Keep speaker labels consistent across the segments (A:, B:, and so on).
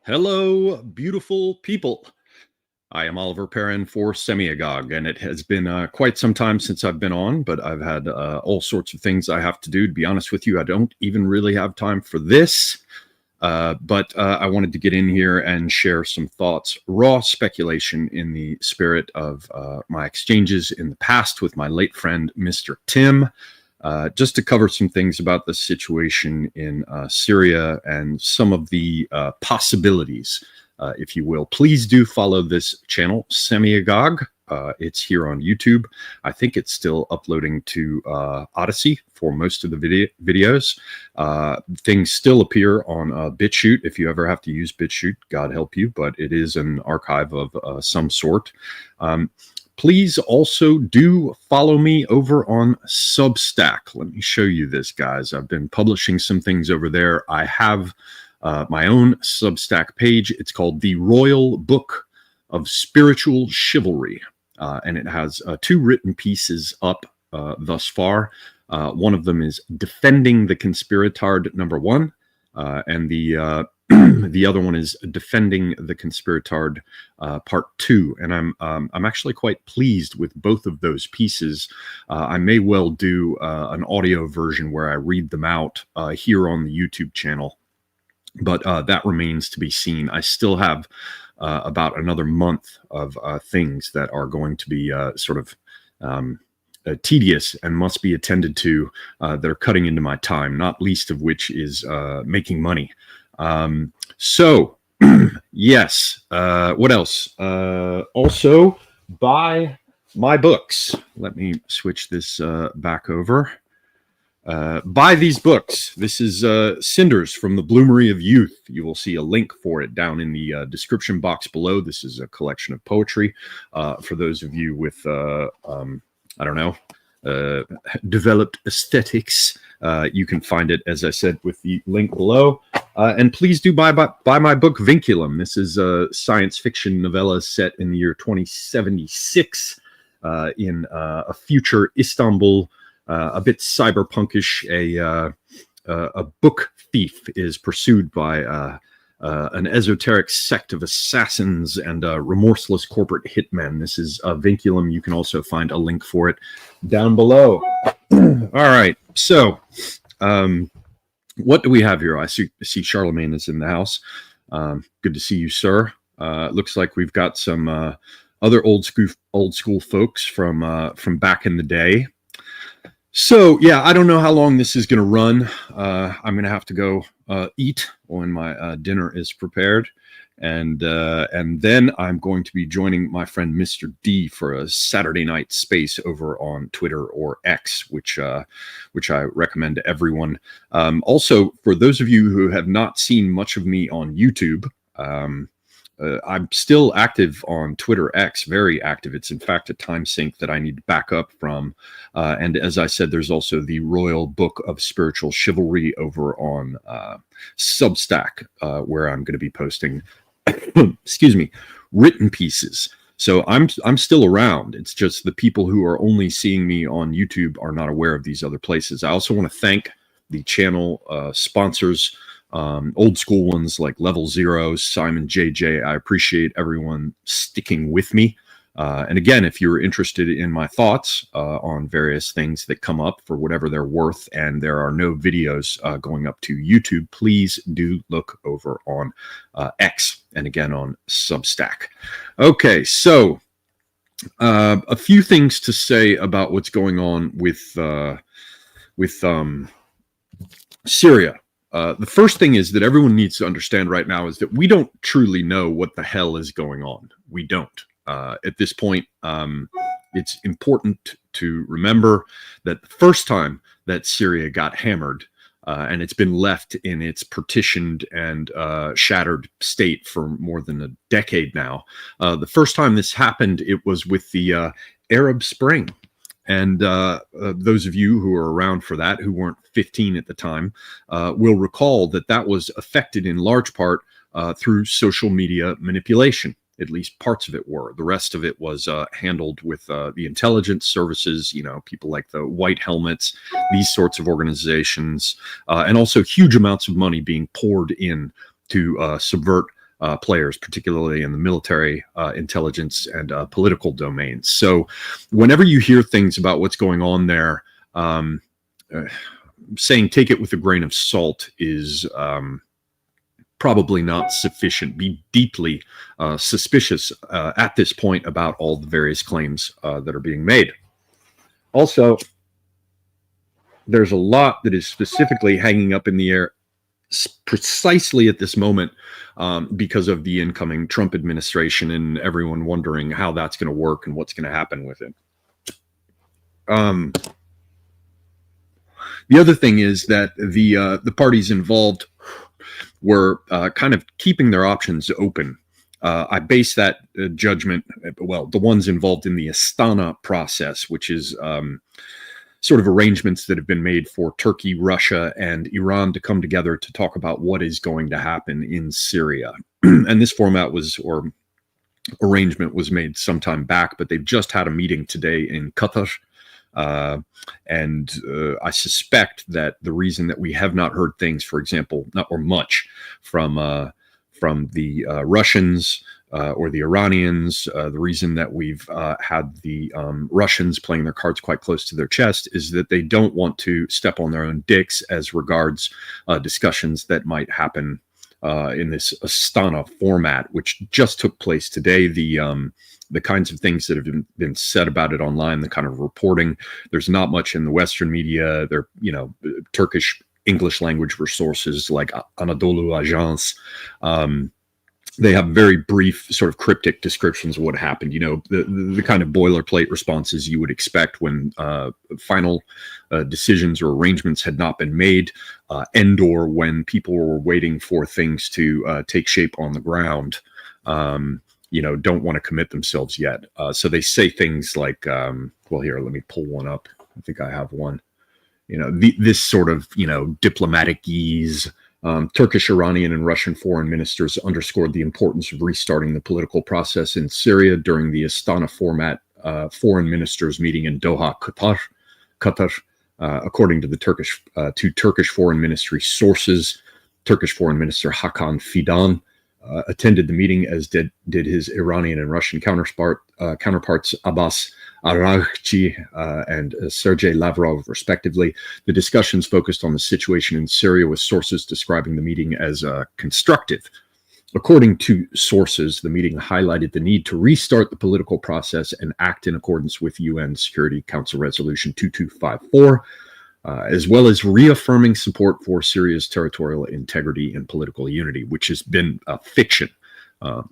A: Hello, beautiful people. I am Oliver Perrin for Semiagog, and it has been quite some time since I've been on, but I've had all sorts of things I have to do. To be honest with you, I don't even really have time for this, but I wanted to get in here and share some thoughts, raw speculation in the spirit of my exchanges in the past with my late friend, Mr. Tim. Just to cover some things about the situation in Syria and some of the possibilities, if you will. Please do follow this channel, Semiagog. It's here on YouTube. I think it's still uploading to Odyssey for most of the videos. Things still appear on BitChute. If you ever have to use BitChute, God help you, but it is an archive of some sort. Please also do follow me over on Substack. Let me show you this, guys. I've been publishing some things over there. I have my own Substack page. It's called The Royal Book of Spiritual Chivalry, and it has two written pieces up thus far. One of them is Defending the Conspiratard #1, and the other one is Defending the Conspiratard Part 2, and I'm actually quite pleased with both of those pieces. I may well do an audio version where I read them out here on the YouTube channel, but that remains to be seen. I still have about another month of things that are going to be sort of tedious and must be attended to that are cutting into my time, not least of which is making money. So yes, what else? Also buy my books. Let me switch this back over. Buy these books. This is Cinders from the Bloomery of Youth. You will see a link for it down in the description box below. This is a collection of poetry for those of you with I don't know, developed aesthetics. You can find it, as I said, with the link below. And please do buy my book, Vinculum. This is a science fiction novella set in the year 2076 in a future Istanbul, a bit cyberpunkish. A book thief is pursued by an esoteric sect of assassins and remorseless corporate hitmen. This is Vinculum. You can also find a link for it down below. All right, so what do we have here? I see Charlemagne is in the house. Good to see you, sir. Looks like we've got some other old school folks from back in the day. So yeah, I don't know how long this is going to run. I'm going to have to go eat when my dinner is prepared, and then I'm going to be joining my friend Mr. D for a Saturday night space over on Twitter or X, which I recommend to everyone. Also, for those of you who have not seen much of me on YouTube, I'm still active on Twitter X, very active. It's in fact a time sink that I need to back up from. And as I said, there's also the Royal Book of Spiritual Chivalry over on Substack, where I'm going to be posting, excuse me, written pieces. So I'm still around. It's just the people who are only seeing me on YouTube are not aware of these other places. I also want to thank the channel sponsors. Old school ones like Level Zero, Simon JJ. I appreciate everyone sticking with me. And again, if you're interested in my thoughts on various things that come up for whatever they're worth, and there are no videos going up to YouTube, please do look over on X and again on Substack. Okay, so a few things to say about what's going on with Syria. The first thing is that everyone needs to understand right now is that we don't truly know what the hell is going on. We don't. At this point, it's important to remember that the first time that Syria got hammered, and it's been left in its partitioned and shattered state for more than a decade now. The first time this happened, it was with the Arab Spring. And those of you who are around for that, who weren't 15 at the time, will recall that that was affected in large part through social media manipulation. At least parts of it were. The rest of it was handled with the intelligence services, you know, people like the White Helmets, these sorts of organizations, and also huge amounts of money being poured in to subvert players, particularly in the military, intelligence, and political domains. So whenever you hear things about what's going on there, saying take it with a grain of salt is probably not sufficient. Be deeply suspicious at this point about all the various claims that are being made. Also, there's a lot that is specifically hanging up in the air precisely at this moment because of the incoming Trump administration and everyone wondering how that's going to work and what's going to happen with it. The other thing is that the parties involved were kind of keeping their options open. I base that judgment, well, the ones involved in the Astana process, which is sort of arrangements that have been made for Turkey, Russia, and Iran to come together to talk about what is going to happen in Syria. And this format or arrangement was made some time back, but they've just had a meeting today in Qatar. And I suspect that the reason that we have not heard things, for example, not or much from the Russians or the Iranians, the reason that we've had the Russians playing their cards quite close to their chest is that they don't want to step on their own dicks as regards discussions that might happen in this Astana format, which just took place today. The kinds of things that have been said about it online, the kind of reporting, there's not much in the Western media. There, Turkish English language resources like Anadolu Ajans. They have very brief, sort of cryptic descriptions of what happened. The kind of boilerplate responses you would expect when final decisions or arrangements had not been made, and/or when people were waiting for things to take shape on the ground. Don't want to commit themselves yet. So they say things like, well, here, let me pull one up. I think I have one. This sort of, diplomatic ease. Turkish, Iranian, and Russian foreign ministers underscored the importance of restarting the political process in Syria during the Astana format foreign ministers meeting in Doha, Qatar. According to the Turkish foreign ministry sources, Turkish Foreign Minister Hakan Fidan attended the meeting, as did his Iranian and Russian counterparts Abbas Araghchi and Sergei Lavrov, respectively. The discussions focused on the situation in Syria, with sources describing the meeting as constructive. According to sources, the meeting highlighted the need to restart the political process and act in accordance with UN Security Council Resolution 2254, as well as reaffirming support for Syria's territorial integrity and political unity, which has been a fiction,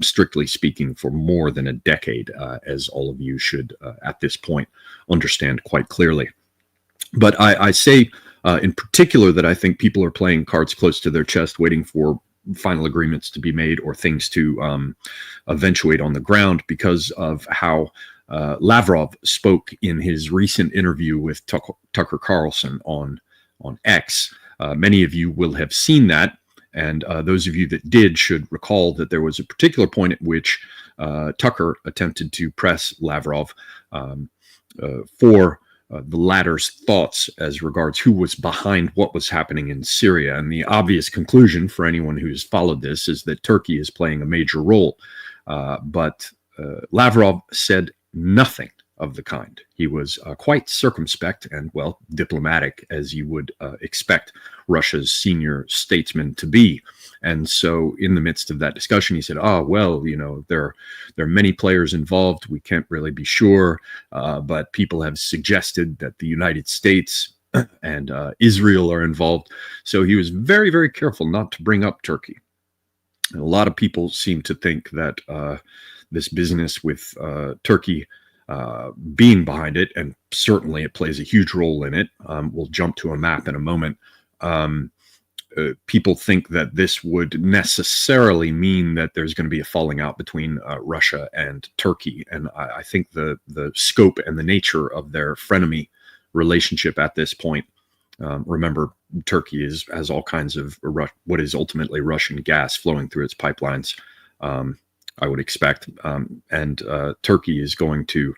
A: strictly speaking, for more than a decade, as all of you should, at this point, understand quite clearly. But I say in particular that I think people are playing cards close to their chest, waiting for final agreements to be made or things to eventuate on the ground, because of how Lavrov spoke in his recent interview with Tucker Carlson on X. Many of you will have seen that, and those of you that did should recall that there was a particular point at which Tucker attempted to press Lavrov for the latter's thoughts as regards who was behind what was happening in Syria. And the obvious conclusion for anyone who's followed this is that Turkey is playing a major role. But Lavrov said nothing of the kind. He was quite circumspect and, well, diplomatic, as you would expect Russia's senior statesman to be. And so in the midst of that discussion, he said, there are many players involved. We can't really be sure, but people have suggested that the United States and Israel are involved. So he was very, very careful not to bring up Turkey. And a lot of people seem to think that this business with Turkey being behind it, and certainly it plays a huge role in it. We'll jump to a map in a moment. People think that this would necessarily mean that there's going to be a falling out between Russia and Turkey. And I think the scope and the nature of their frenemy relationship at this point, remember, Turkey has all kinds of what is ultimately Russian gas flowing through its pipelines, I would expect. And Turkey is going to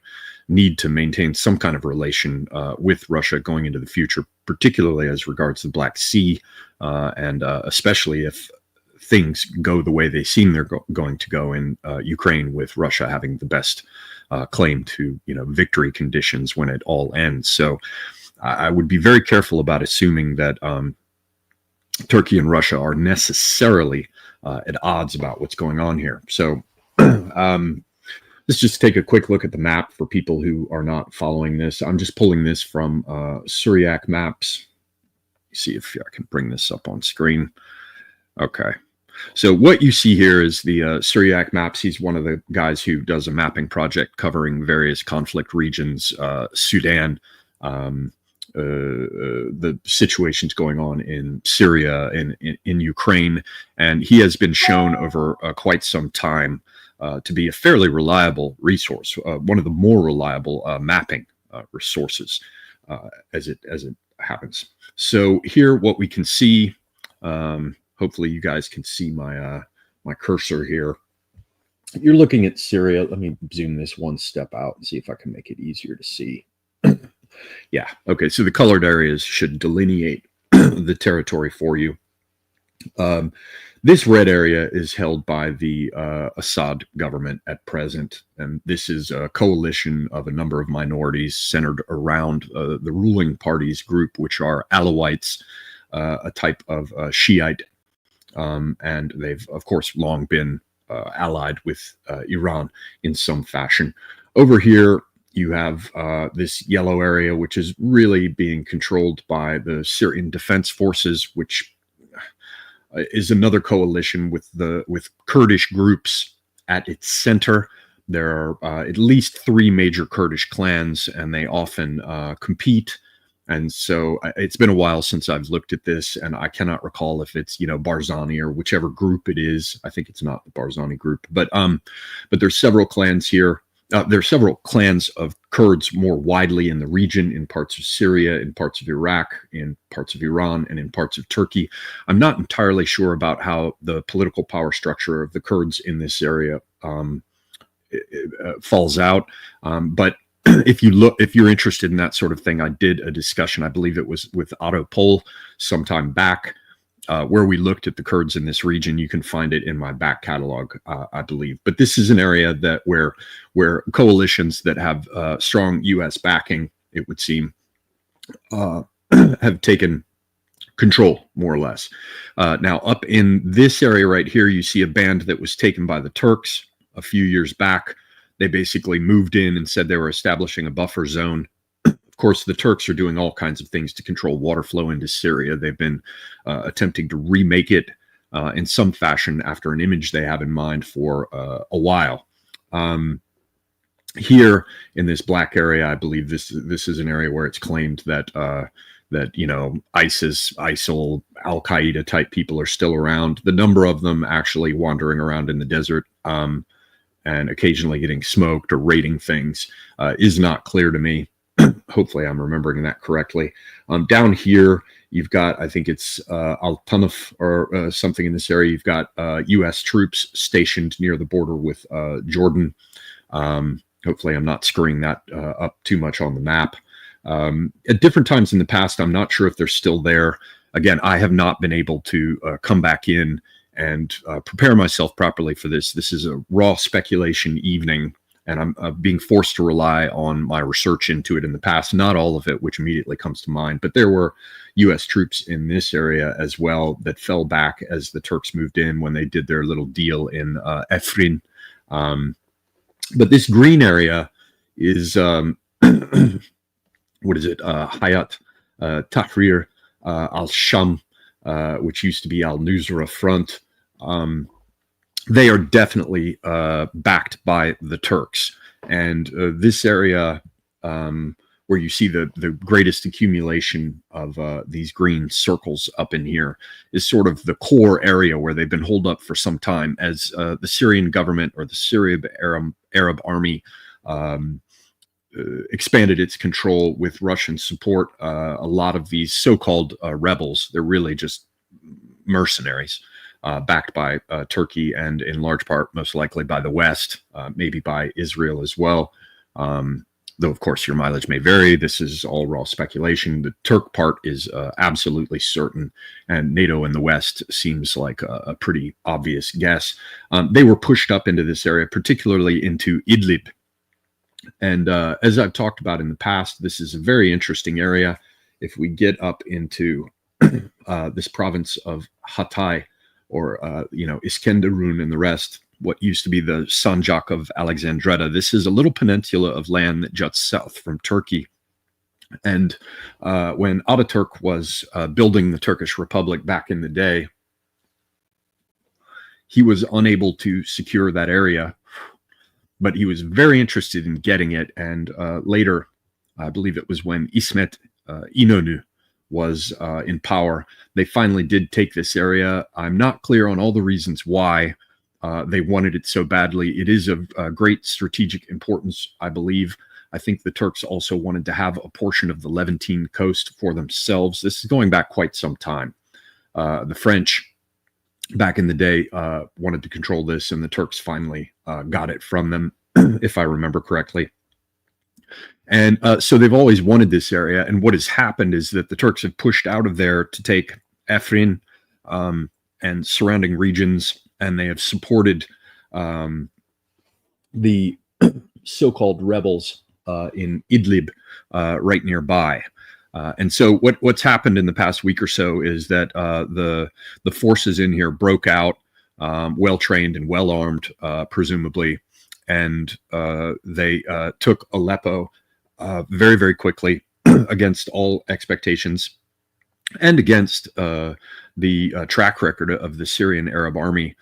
A: need to maintain some kind of relation with Russia going into the future, particularly as regards the Black Sea, and especially if things go the way they seem they're going to go in Ukraine, with Russia having the best claim to victory conditions when it all ends. So I would be very careful about assuming that Turkey and Russia are necessarily at odds about what's going on here. So let's just take a quick look at the map for people who are not following this. I'm just pulling this from Syriac maps. See if I can bring this up on screen. Okay. So what you see here is the Syriac maps. He's one of the guys who does a mapping project covering various conflict regions, Sudan, the situations going on in Syria, in Ukraine. And he has been shown over quite some time to be a fairly reliable resource, one of the more reliable mapping resources as it happens. So here, what we can see, hopefully you guys can see my my cursor here. You're looking at Syria. Let me zoom this one step out and see if I can make it easier to see. Yeah, okay, so the colored areas should delineate the territory for you. This red area is held by the Assad government at present, and this is a coalition of a number of minorities centered around the ruling party's group, which are Alawites, a type of Shiite, and they've, of course, long been allied with Iran in some fashion. Over here, you have this yellow area, which is really being controlled by the Syrian Defense Forces, which is another coalition with Kurdish groups at its center. There are at least 3 major Kurdish clans, and they often compete. And so it's been a while since I've looked at this, and I cannot recall if it's Barzani or whichever group it is. I think it's not the Barzani group, but there's several clans here. There are several clans of Kurds more widely in the region, in parts of Syria, in parts of Iraq, in parts of Iran, and in parts of Turkey. I'm not entirely sure about how the political power structure of the Kurds in this area falls out. But if you're interested in that sort of thing, I did a discussion, I believe it was with Otto Pohl sometime back, where we looked at the Kurds in this region. You can find it in my back catalog, I believe. But this is an area that where coalitions that have strong U.S. backing, it would seem, have taken control, more or less. Now, up in this area right here, you see a band that was taken by the Turks a few years back. They basically moved in and said they were establishing a buffer zone. Of course, the Turks are doing all kinds of things to control water flow into Syria. They've been attempting to remake it in some fashion after an image they have in mind for a while. Here in this black area, I believe this is an area where it's claimed that ISIS, ISIL, Al-Qaeda type people are still around. The number of them actually wandering around in the desert and occasionally getting smoked or raiding things is not clear to me. Hopefully I'm remembering that correctly. Down here, you've got, I think it's Al-Tanaf or something in this area. You've got U.S. troops stationed near the border with Jordan. Hopefully I'm not screwing that up too much on the map. At different times in the past, I'm not sure if they're still there. Again, I have not been able to come back in and prepare myself properly for this. This is a raw speculation evening, and I'm being forced to rely on my research into it in the past. Not all of it, which immediately comes to mind, but there were U.S. troops in this area as well that fell back as the Turks moved in when they did their little deal in Afrin. But this green area is, what is it? Hayat Tahrir al-Sham, which used to be al-Nusra Front. They are definitely backed by the Turks. And this area where you see the greatest accumulation of these green circles up in here is sort of the core area where they've been holed up for some time as the Syrian government, or the Syrian Arab Army, expanded its control with Russian support. A lot of these so-called rebels, they're really just mercenaries, backed by Turkey, and in large part, most likely by the West, maybe by Israel as well. though of course your mileage may vary. This is all raw speculation. The Turk part is absolutely certain, and NATO in the West seems like a pretty obvious guess. They were pushed up into this area, particularly into Idlib. And as I've talked about in the past, this is a very interesting area. If we get up into this province of Hatay, or Iskenderun and the rest, what used to be the Sanjak of Alexandretta. This is a little peninsula of land that juts south from Turkey. And when Ataturk was building the Turkish Republic back in the day, he was unable to secure that area, but he was very interested in getting it. And later, I believe it was when İsmet İnönü was in power, they finally did take this area. I'm not clear on all the reasons why they wanted it so badly. It is of great strategic importance, I believe. I think the Turks also wanted to have a portion of the Levantine coast for themselves. This is going back quite some time. The French, back in the day, wanted to control this, and the Turks finally got it from them, if I remember correctly. And so they've always wanted this area. And what has happened is that the Turks have pushed out of there to take Afrin and surrounding regions, and they have supported the so-called rebels in Idlib right nearby. And so what's happened in the past week or so is that the forces in here broke out, well-trained and well-armed, presumably, and they took Aleppo very, very quickly against all expectations and against the track record of the Syrian Arab army,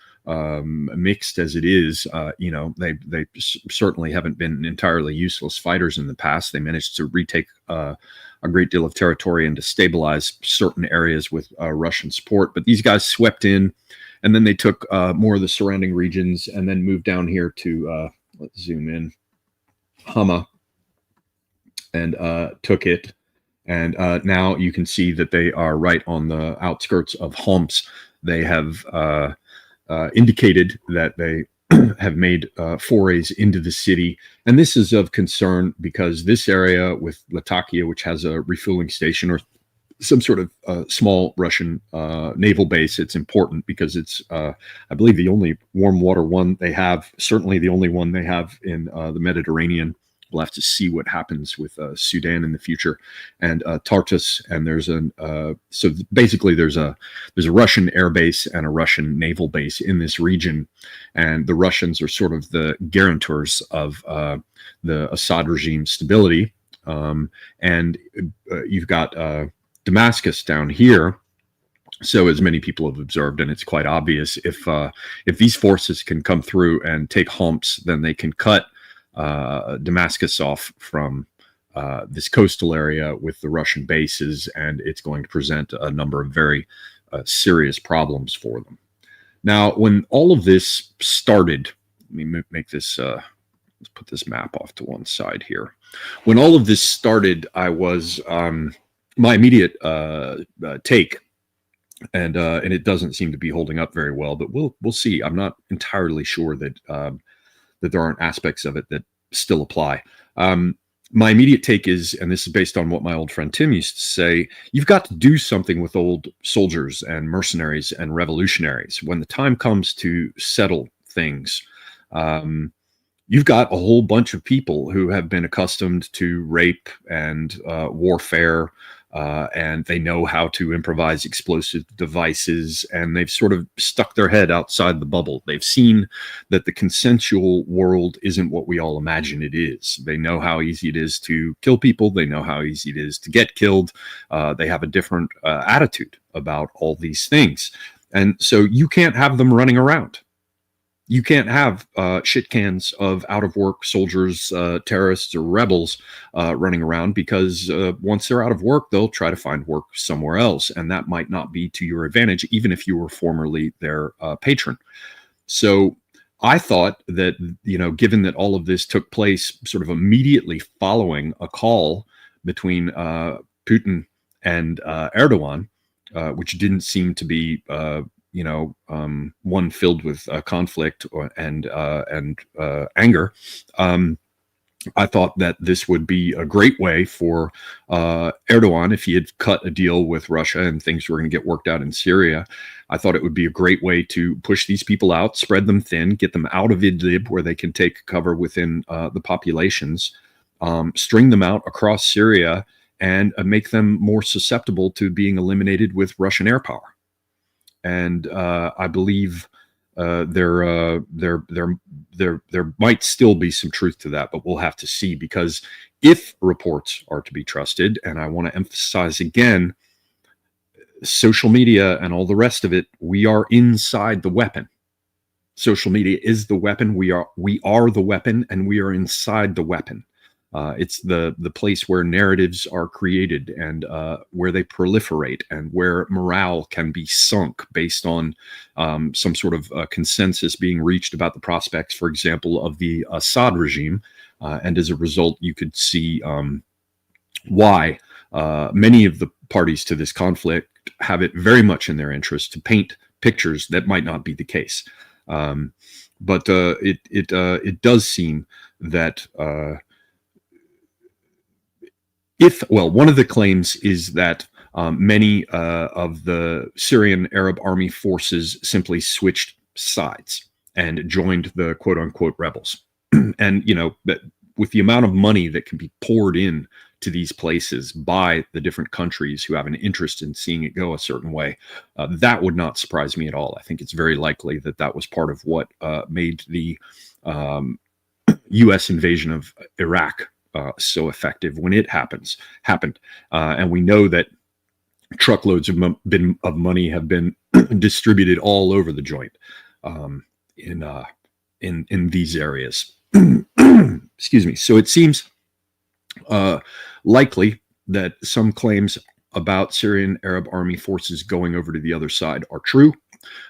A: mixed as it is. They certainly haven't been entirely useless fighters in the past. They managed to retake a great deal of territory and to stabilize certain areas with Russian support. But these guys swept in, and then they took more of the surrounding regions and then moved down here to, let's zoom in, Hama, and took it. And now you can see that they are right on the outskirts of Homs. They have indicated that they have made forays into the city. And this is of concern because this area with Latakia, which has a refueling station or some sort of small Russian naval base, it's important because it's, I believe, the only warm water one they have, certainly the only one they have in the Mediterranean. We'll have to see what happens with Sudan in the future, and Tartus. And there's so basically there's a Russian air base and a Russian naval base in this region, and the Russians are sort of the guarantors of the Assad regime stability. And you've got Damascus down here. So as many people have observed, and it's quite obvious, if these forces can come through and take Homs, then they can cut Damascus off from this coastal area with the Russian bases, and it's going to present a number of very serious problems for them. Now, when all of this started, let me make this, let's put this map off to one side here. When all of this started, I was, my immediate take, and it doesn't seem to be holding up very well, but we'll see. I'm not entirely sure that that there aren't aspects of it that still apply. My immediate take is, and this is based on what my old friend Tim used to say, you've got to do something with old soldiers and mercenaries and revolutionaries. When the time comes to settle things, you've got a whole bunch of people who have been accustomed to rape and warfare, and they know how to improvise explosive devices, and they've sort of stuck their head outside the bubble. They've seen that the consensual world isn't what we all imagine it is. They know how easy it is to kill people. They know how easy it is to get killed. They have a different attitude about all these things. And so you can't have them running around. You can't have shit cans of out-of-work soldiers, terrorists, or rebels running around, because once they're out of work, they'll try to find work somewhere else, and that might not be to your advantage, even if you were formerly their patron. So I thought that, given that all of this took place sort of immediately following a call between Putin and Erdogan, which didn't seem to be one filled with conflict and anger. I thought that this would be a great way for Erdogan, if he had cut a deal with Russia and things were going to get worked out in Syria. I thought it would be a great way to push these people out, spread them thin, get them out of Idlib where they can take cover within the populations, string them out across Syria, and make them more susceptible to being eliminated with Russian air power. And I believe there might still be some truth to that, but we'll have to see, because if reports are to be trusted, and I want to emphasize again, social media and all the rest of it, we are inside the weapon. Social media is the weapon. We are the weapon, and we are inside the weapon. It's the place where narratives are created and where they proliferate, and where morale can be sunk based on some sort of consensus being reached about the prospects, for example, of the Assad regime. And as a result, you could see why many of the parties to this conflict have it very much in their interest to paint pictures that might not be the case. But it does seem that one of the claims is that many of the Syrian Arab army forces simply switched sides and joined the quote unquote rebels. And, that with the amount of money that can be poured in to these places by the different countries who have an interest in seeing it go a certain way, that would not surprise me at all. I think it's very likely that that was part of what made the U.S. invasion of Iraq so effective when it happened. And we know that truckloads of money have been distributed all over the joint in these areas. Excuse me. So it seems likely that some claims about Syrian Arab army forces going over to the other side are true.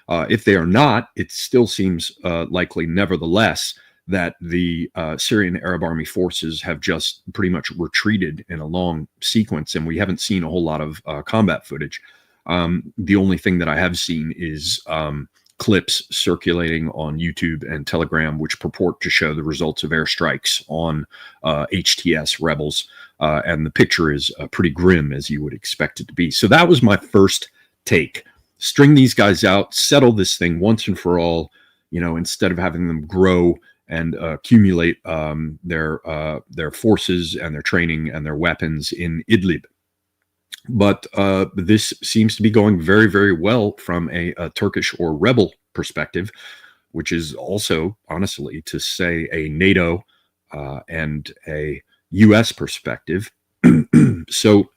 A: If they are not, it still seems likely, nevertheless, that the Syrian Arab army forces have just pretty much retreated in a long sequence, and we haven't seen a whole lot of combat footage. The only thing that I have seen is clips circulating on YouTube and Telegram, which purport to show the results of airstrikes on HTS rebels, and the picture is pretty grim, as you would expect it to be. So that was my first take. String these guys out, settle this thing once and for all, instead of having them grow and accumulate their forces and their training and their weapons in Idlib. But this seems to be going very, very well from a Turkish or rebel perspective, which is also, honestly, to say a NATO and a U.S. perspective. So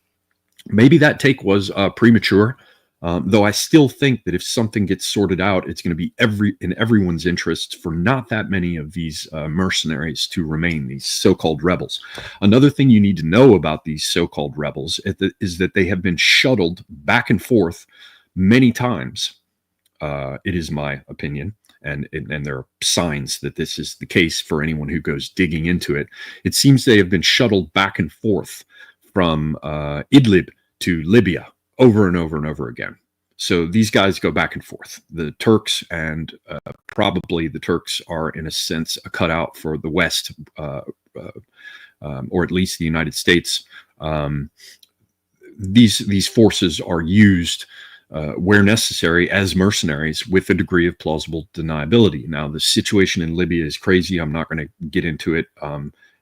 A: maybe that take was premature. Though I still think that if something gets sorted out, it's going to be in everyone's interest for not that many of these mercenaries to remain, these so-called rebels. Another thing you need to know about these so-called rebels is that they have been shuttled back and forth many times. It is my opinion, and there are signs that this is the case for anyone who goes digging into it. It seems they have been shuttled back and forth from Idlib to Libya over and over and over again. So these guys go back and forth. The Turks, and probably the Turks, are in a sense a cutout for the West, or at least the United States. These forces are used where necessary as mercenaries with a degree of plausible deniability. Now, the situation in Libya is crazy. I'm not going to get into it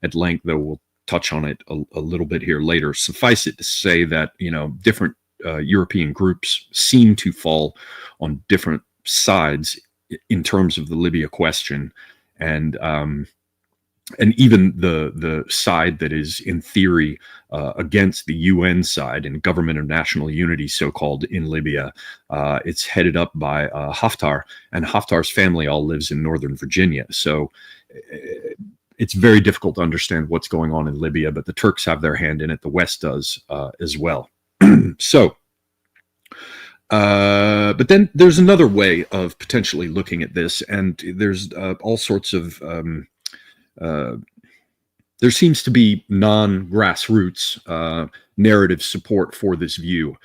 A: at length, though we'll touch on it a little bit here later. Suffice it to say that, different European groups seem to fall on different sides in terms of the Libya question, and even the side that is in theory against the UN side and government of national unity, so-called, in Libya. It's headed up by Haftar, and Haftar's family all lives in Northern Virginia. So it's very difficult to understand what's going on in Libya, but the Turks have their hand in it. The West does as well. So, but then there's another way of potentially looking at this, and there's all sorts of, there seems to be non-grassroots narrative support for this view,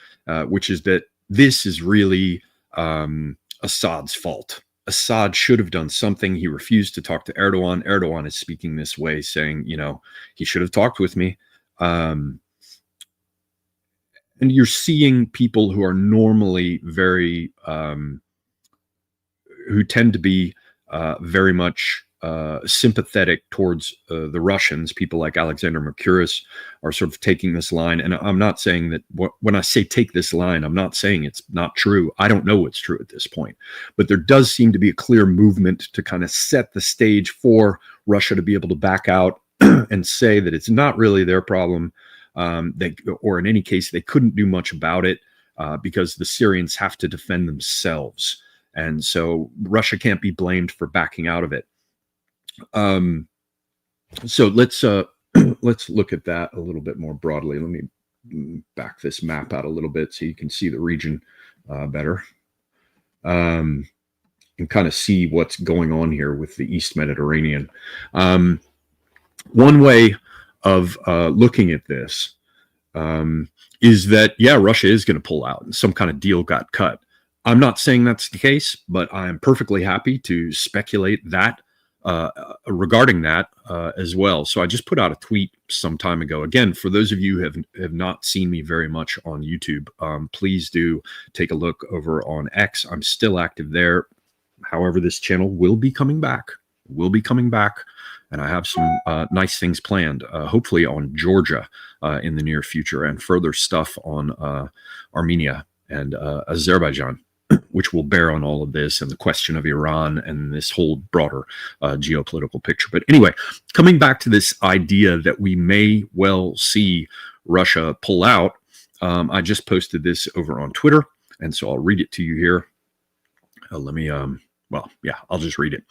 A: which is that this is really Assad's fault. Assad should have done something. He refused to talk to Erdogan. Erdogan is speaking this way, saying, he should have talked with me. And you're seeing people who are normally very, who tend to be very much sympathetic towards the Russians. People like Alexander Mercouris are sort of taking this line. And I'm not saying that when I say take this line, I'm not saying it's not true. I don't know what's true at this point. But there does seem to be a clear movement to kind of set the stage for Russia to be able to back out and say that it's not really their problem. Or in any case, they couldn't do much about it because the Syrians have to defend themselves. And so Russia can't be blamed for backing out of it. So let's look at that a little bit more broadly. Let me back this map out a little bit so you can see the region better, and kind of see what's going on here with the East Mediterranean. One way of looking at this is that, yeah, Russia is going to pull out and some kind of deal got cut. I'm not saying that's the case, but I am perfectly happy to speculate that regarding that as well. So I just put out a tweet some time ago. Again, for those of you who have not seen me very much on YouTube, please do take a look over on X. I'm still active there. However, this channel will be coming back. And I have some nice things planned, hopefully on Georgia in the near future, and further stuff on Armenia and Azerbaijan, which will bear on all of this and the question of Iran and this whole broader geopolitical picture. But anyway, coming back to this idea that we may well see Russia pull out, I just posted this over on Twitter, and so I'll read it to you here. I'll just read it.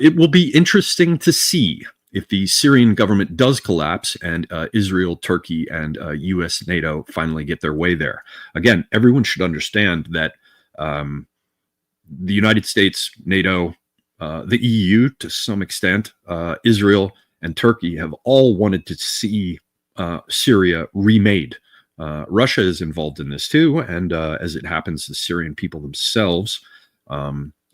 A: It will be interesting to see if the Syrian government does collapse and Israel, Turkey, and U.S. NATO finally get their way there. Again, everyone should understand that the United States, NATO, the EU to some extent, Israel, and Turkey have all wanted to see Syria remade. Russia is involved in this too, and as it happens, the Syrian people themselves,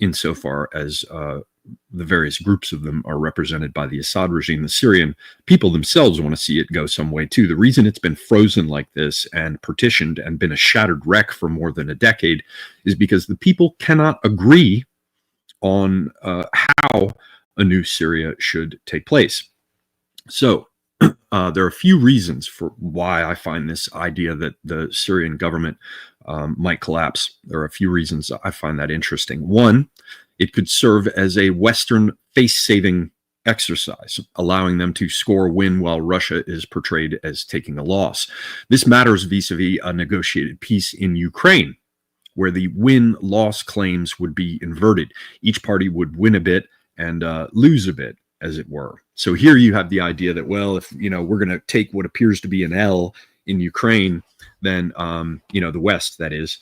A: insofar as the various groups of them are represented by the Assad regime, the Syrian people themselves want to see it go some way too. The reason it's been frozen like this and partitioned and been a shattered wreck for more than a decade is because the people cannot agree on how a new Syria should take place. So there are a few reasons for why I find this idea that the Syrian government might collapse. There are a few reasons I find that interesting. One, it could serve as a Western face-saving exercise, allowing them to score a win while Russia is portrayed as taking a loss. This matters vis-a-vis a negotiated peace in Ukraine, where the win-loss claims would be inverted. Each party would win a bit and lose a bit, as it were. So here you have the idea that, well, if we're going to take what appears to be an L in Ukraine, then the West, that is,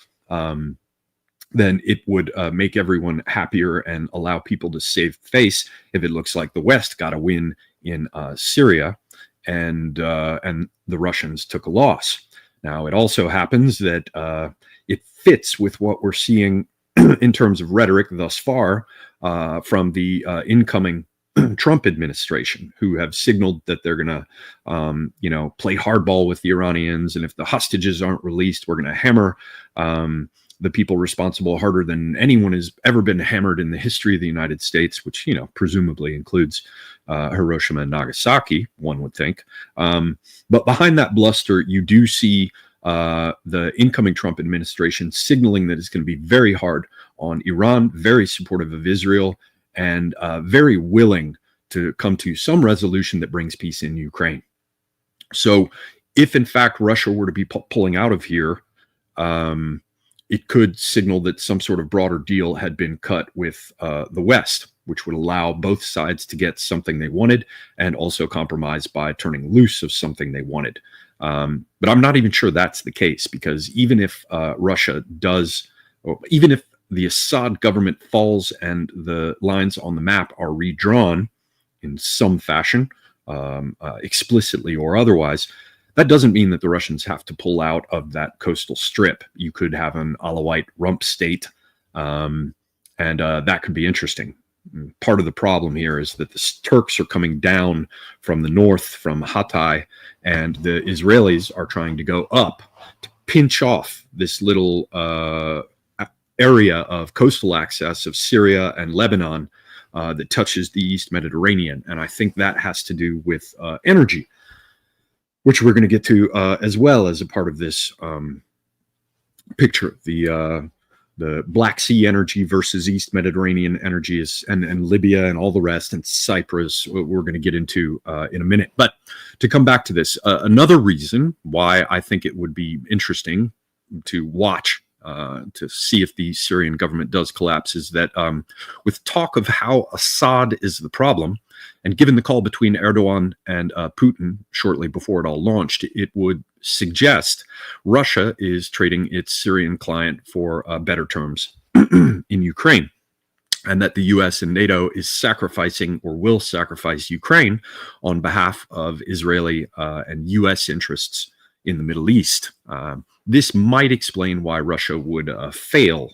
A: then it would make everyone happier and allow people to save face if it looks like the West got a win in Syria and the Russians took a loss. Now, it also happens that it fits with what we're seeing in terms of rhetoric thus far from the incoming Trump administration, who have signaled that they're going to, play hardball with the Iranians. And if the hostages aren't released, we're going to hammer the people responsible harder than anyone has ever been hammered in the history of the United States, which, presumably includes Hiroshima and Nagasaki, one would think. But behind that bluster, you do see the incoming Trump administration signaling that it's going to be very hard on Iran, very supportive of Israel, and very willing to come to some resolution that brings peace in Ukraine. So if, in fact, Russia were to be pulling out of here, it could signal that some sort of broader deal had been cut with the West, which would allow both sides to get something they wanted and also compromise by turning loose of something they wanted. But I'm not even sure that's the case, because even if Russia does, or even if the Assad government falls and the lines on the map are redrawn in some fashion, explicitly or otherwise, that doesn't mean that the Russians have to pull out of that coastal strip. You could have an Alawite rump state, and and that could be interesting. Part of the problem here is that the Turks are coming down from the north, from Hatay, and the Israelis are trying to go up to pinch off this little area of coastal access of Syria and Lebanon that touches the East Mediterranean. And I think that has to do with energy, which we're going to get to as well as a part of this picture. The Black Sea energy versus East Mediterranean energy is, and Libya and all the rest, and Cyprus, we're going to get into in a minute. But to come back to this, another reason why I think it would be interesting to watch to see if the Syrian government does collapse is that with talk of how Assad is the problem, and given the call between Erdogan and Putin shortly before it all launched, it would suggest Russia is trading its Syrian client for better terms in Ukraine, and that the US and NATO is sacrificing or will sacrifice Ukraine on behalf of Israeli and US interests in the Middle East. This might explain why Russia would fail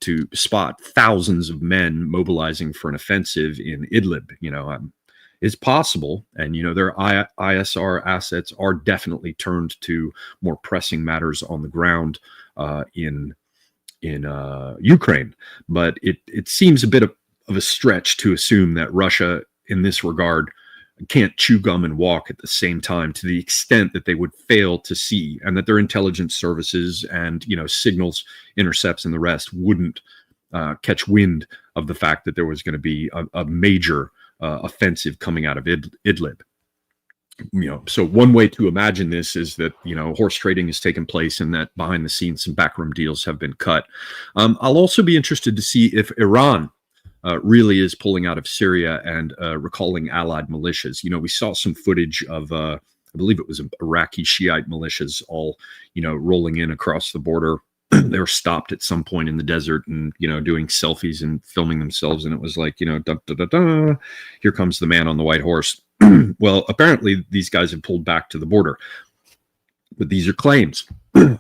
A: to spot thousands of men mobilizing for an offensive in Idlib. It's possible, and their ISR assets are definitely turned to more pressing matters on the ground in Ukraine. But it seems a bit of a stretch to assume that Russia, in this regard, can't chew gum and walk at the same time, to the extent that they would fail to see, and that their intelligence services and signals, intercepts, and the rest wouldn't catch wind of the fact that there was going to be a major offensive coming out of Idlib. So one way to imagine this is that horse trading has taken place, and that behind the scenes some backroom deals have been cut. I'll also be interested to see if Iran really is pulling out of Syria and recalling allied militias. We saw some footage of, I believe it was Iraqi Shiite militias all, rolling in across the border. They were stopped at some point in the desert and, doing selfies and filming themselves. And it was like, da, da, da, da, here comes the man on the white horse. Well, apparently these guys have pulled back to the border. But these are claims.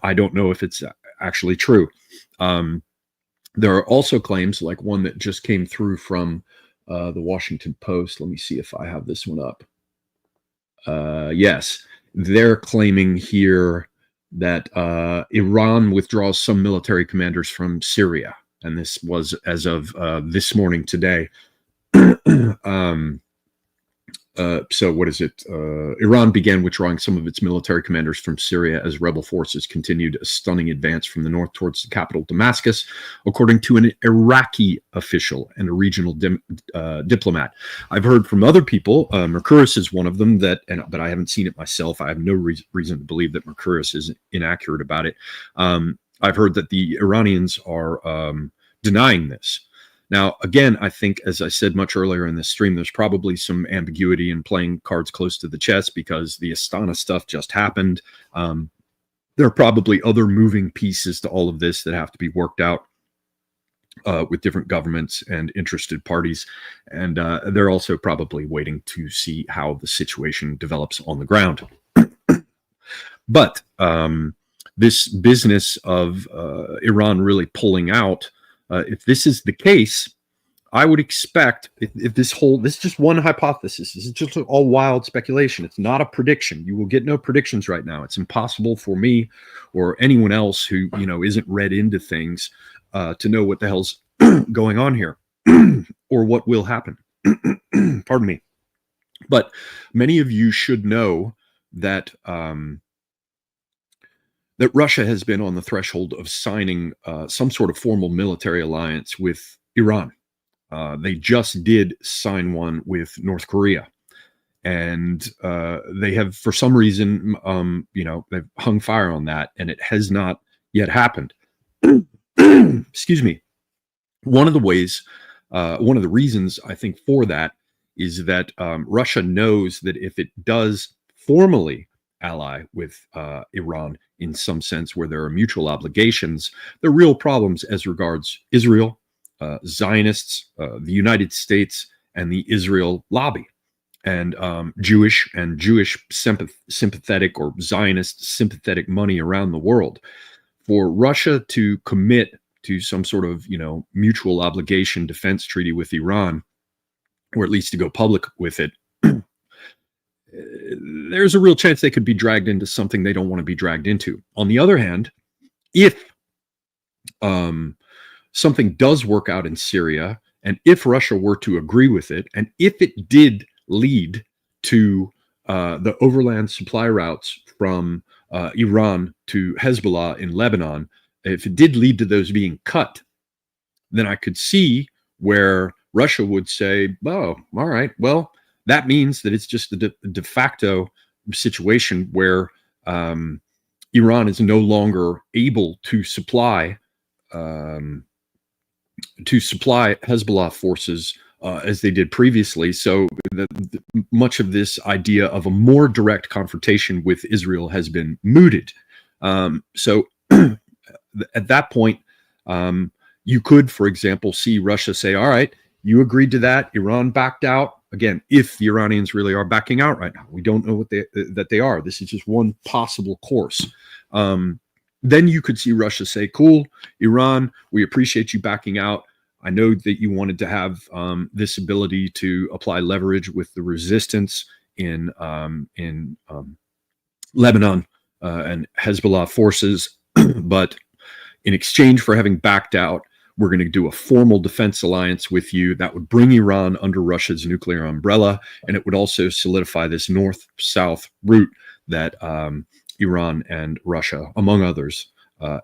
A: I don't know if it's actually true. There are also claims, like one that just came through from the Washington Post. Let me see if I have this one up. Yes, they're claiming here that Iran withdraws some military commanders from Syria. And this was as of this morning today. So what is it? Iran began withdrawing some of its military commanders from Syria as rebel forces continued a stunning advance from the north towards the capital, Damascus, according to an Iraqi official and a regional diplomat. I've heard from other people, Mercouris is one of them, but I haven't seen it myself. I have no reason to believe that Mercouris is inaccurate about it. I've heard that the Iranians are denying this. Now, again, I think, as I said much earlier in this stream, there's probably some ambiguity in playing cards close to the chest because the Astana stuff just happened. There are probably other moving pieces to all of this that have to be worked out with different governments and interested parties. And they're also probably waiting to see how the situation develops on the ground. But this business of Iran really pulling out, if this is the case, I would expect if this is just one hypothesis. This is just all wild speculation. It's not a prediction. You will get no predictions right now. It's impossible for me or anyone else who, isn't read into things to know what the hell's going on here or what will happen. Pardon me. But many of you should know that that Russia has been on the threshold of signing some sort of formal military alliance with Iran. They just did sign one with North Korea. And they have, for some reason, they've hung fire on that, and it has not yet happened. Excuse me. One of the reasons I think for that is that Russia knows that if it does formally ally with Iran in some sense where there are mutual obligations, there are real problems as regards Israel, Zionists, the United States, and the Israel lobby, and Jewish sympathetic or Zionist sympathetic money around the world. For Russia to commit to some sort of, mutual obligation defense treaty with Iran, or at least to go public with it, there's a real chance they could be dragged into something they don't want to be dragged into. On the other hand, if something does work out in Syria, and if Russia were to agree with it, and if it did lead to the overland supply routes from Iran to Hezbollah in Lebanon, if it did lead to those being cut, then I could see where Russia would say, oh, all right, well, that means that it's just a de facto situation where Iran is no longer able to supply Hezbollah forces as they did previously. So much of this idea of a more direct confrontation with Israel has been mooted. So at that point, you could, for example, see Russia say, all right, you agreed to that, Iran backed out. Again, if the Iranians really are backing out right now, we don't know that they are. This is just one possible course. Then you could see Russia say, cool, Iran, we appreciate you backing out. I know that you wanted to have this ability to apply leverage with the resistance in Lebanon and Hezbollah forces, but in exchange for having backed out, we're going to do a formal defense alliance with you that would bring Iran under Russia's nuclear umbrella, and it would also solidify this north-south route that Iran and Russia, among others,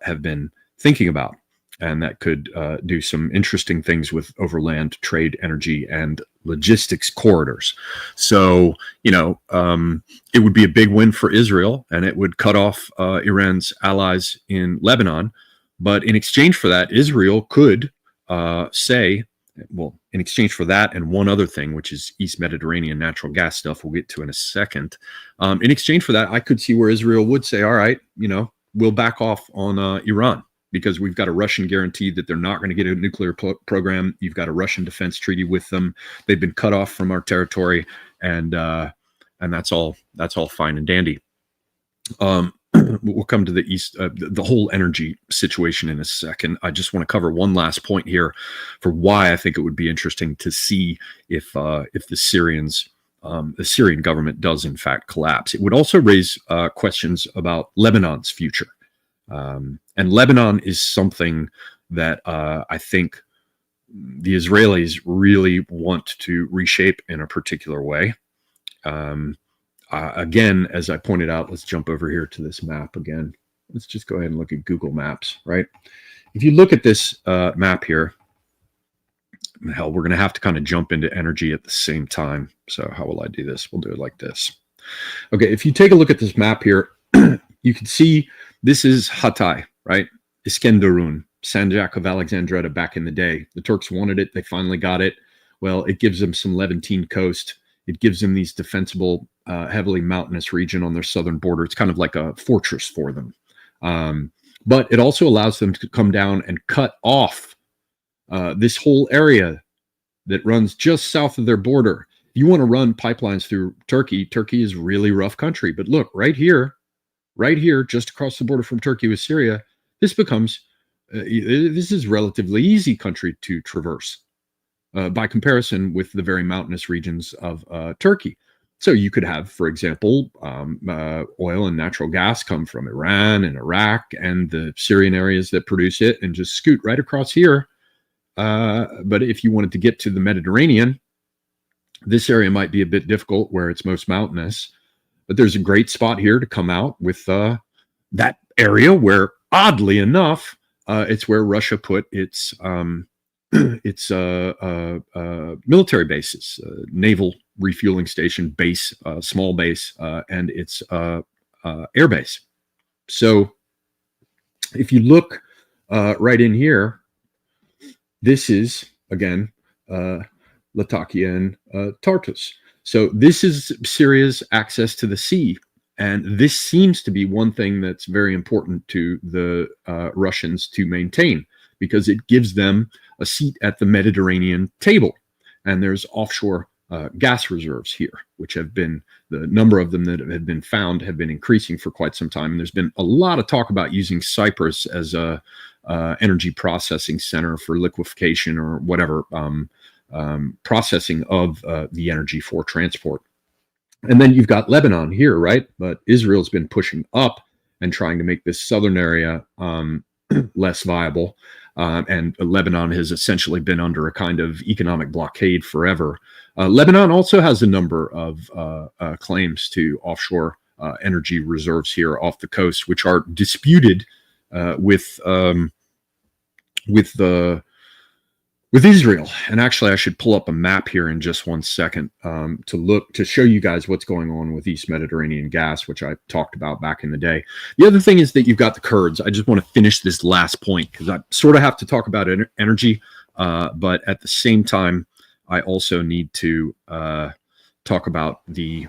A: have been thinking about. And that could do some interesting things with overland trade, energy, and logistics corridors. So, it would be a big win for Israel, and it would cut off Iran's allies in Lebanon. But in exchange for that, Israel could say, well, in exchange for that and one other thing, which is East Mediterranean natural gas stuff we'll get to in a second. In exchange for that, I could see where Israel would say, all right, we'll back off on Iran, because we've got a Russian guarantee that they're not going to get a nuclear program. You've got a Russian defense treaty with them. They've been cut off from our territory, and that's all fine and dandy. We'll come to the East, the whole energy situation in a second. I just want to cover one last point here for why I think it would be interesting to see if the Syrian government does in fact collapse. It would also raise questions about Lebanon's future. And Lebanon is something that I think the Israelis really want to reshape in a particular way. Again, as I pointed out, let's jump over here to this map again. Let's just go ahead and look at Google Maps, right? If you look at this map here, hell, we're going to have to kind of jump into energy at the same time. So how will I do this? We'll do it like this. Okay, if you take a look at this map here, you can see this is Hatay, right? Iskenderun, Sanjak of Alexandretta back in the day. The Turks wanted it. They finally got it. Well, it gives them some Levantine coast. It gives them these defensible, heavily mountainous region on their southern border. It's kind of like a fortress for them. But it also allows them to come down and cut off this whole area that runs just south of their border. If you want to run pipelines through Turkey, Turkey is really rough country. But look, right here, just across the border from Turkey with Syria, this becomes, this is relatively easy country to traverse. By comparison with the very mountainous regions of Turkey. So you could have, for example, oil and natural gas come from Iran and Iraq and the Syrian areas that produce it and just scoot right across here. But if you wanted to get to the Mediterranean, this area might be a bit difficult where it's most mountainous. But there's a great spot here to come out with that area where, oddly enough, it's where Russia put its military bases, naval refueling station base, small base, and its air base. So if you look right in here, this is, again, Latakia and Tartus. So this is Syria's access to the sea. And this seems to be one thing that's very important to the Russians to maintain, because it gives them a seat at the Mediterranean table. And there's offshore gas reserves here, which have been, the number of them that have been found have been increasing for quite some time. And there's been a lot of talk about using Cyprus as a energy processing center for liquefaction or whatever, processing of the energy for transport. And then you've got Lebanon here, right? But Israel's been pushing up and trying to make this southern area less viable. And Lebanon has essentially been under a kind of economic blockade forever. Lebanon also has a number of claims to offshore energy reserves here off the coast, which are disputed with Israel. And actually, I should pull up a map here in just one second to show you guys what's going on with East Mediterranean gas, which I talked about back in the day. The other thing is that you've got the Kurds. I just want to finish this last point because I sort of have to talk about energy, but at the same time, I also need to talk about the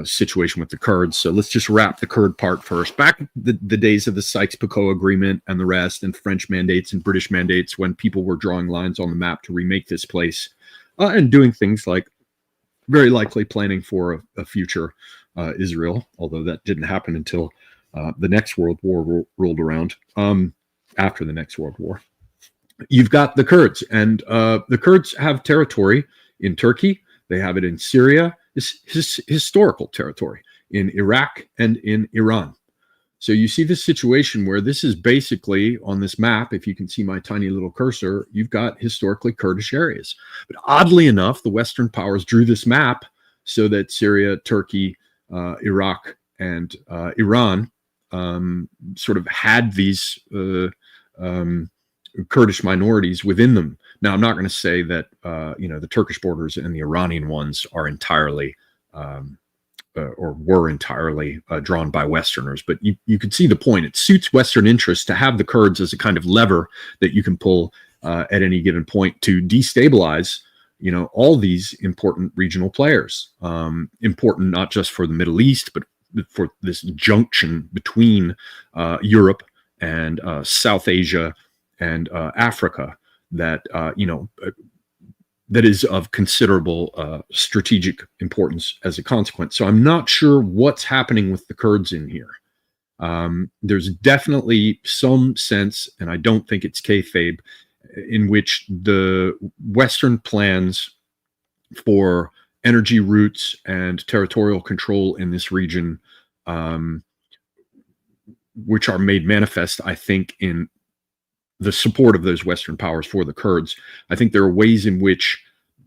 A: situation with the Kurds. So let's just wrap the Kurd part first. Back the days of the Sykes-Picot Agreement and the rest, and French mandates and British mandates, when people were drawing lines on the map to remake this place and doing things like very likely planning for a future Israel, although that didn't happen until the next World War rolled around, after the next World War. You've got the Kurds, and the Kurds have territory in Turkey. They have it in Syria. It's historical territory in Iraq and in Iran. So you see this situation where this is basically on this map. If you can see my tiny little cursor, you've got historically Kurdish areas. But oddly enough, the Western powers drew this map so that Syria, Turkey, Iraq, and Iran sort of had these Kurdish minorities within them. Now, I'm not going to say that the Turkish borders and the Iranian ones are entirely or were entirely drawn by Westerners, but you could see the point. It suits Western interests to have the Kurds as a kind of lever that you can pull at any given point to destabilize, all these important regional players. Important not just for the Middle East, but for this junction between Europe and South Asia and Africa. That that is of considerable strategic importance as a consequence. So I'm not sure what's happening with the Kurds in here. There's definitely some sense, and I don't think it's kayfabe, in which the Western plans for energy routes and territorial control in this region, which are made manifest, I think, in the support of those Western powers for the Kurds. I think there are ways in which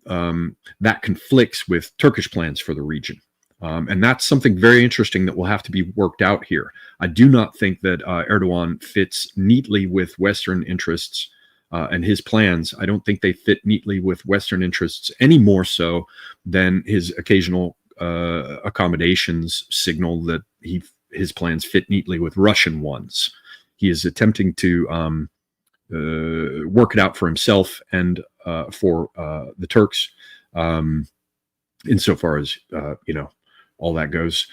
A: that conflicts with Turkish plans for the region. And that's something very interesting that will have to be worked out here. I do not think that Erdogan fits neatly with Western interests and his plans. I don't think they fit neatly with Western interests any more so than his occasional accommodations signal that his plans fit neatly with Russian ones. He is attempting to work it out for himself and for the Turks, insofar as all that goes.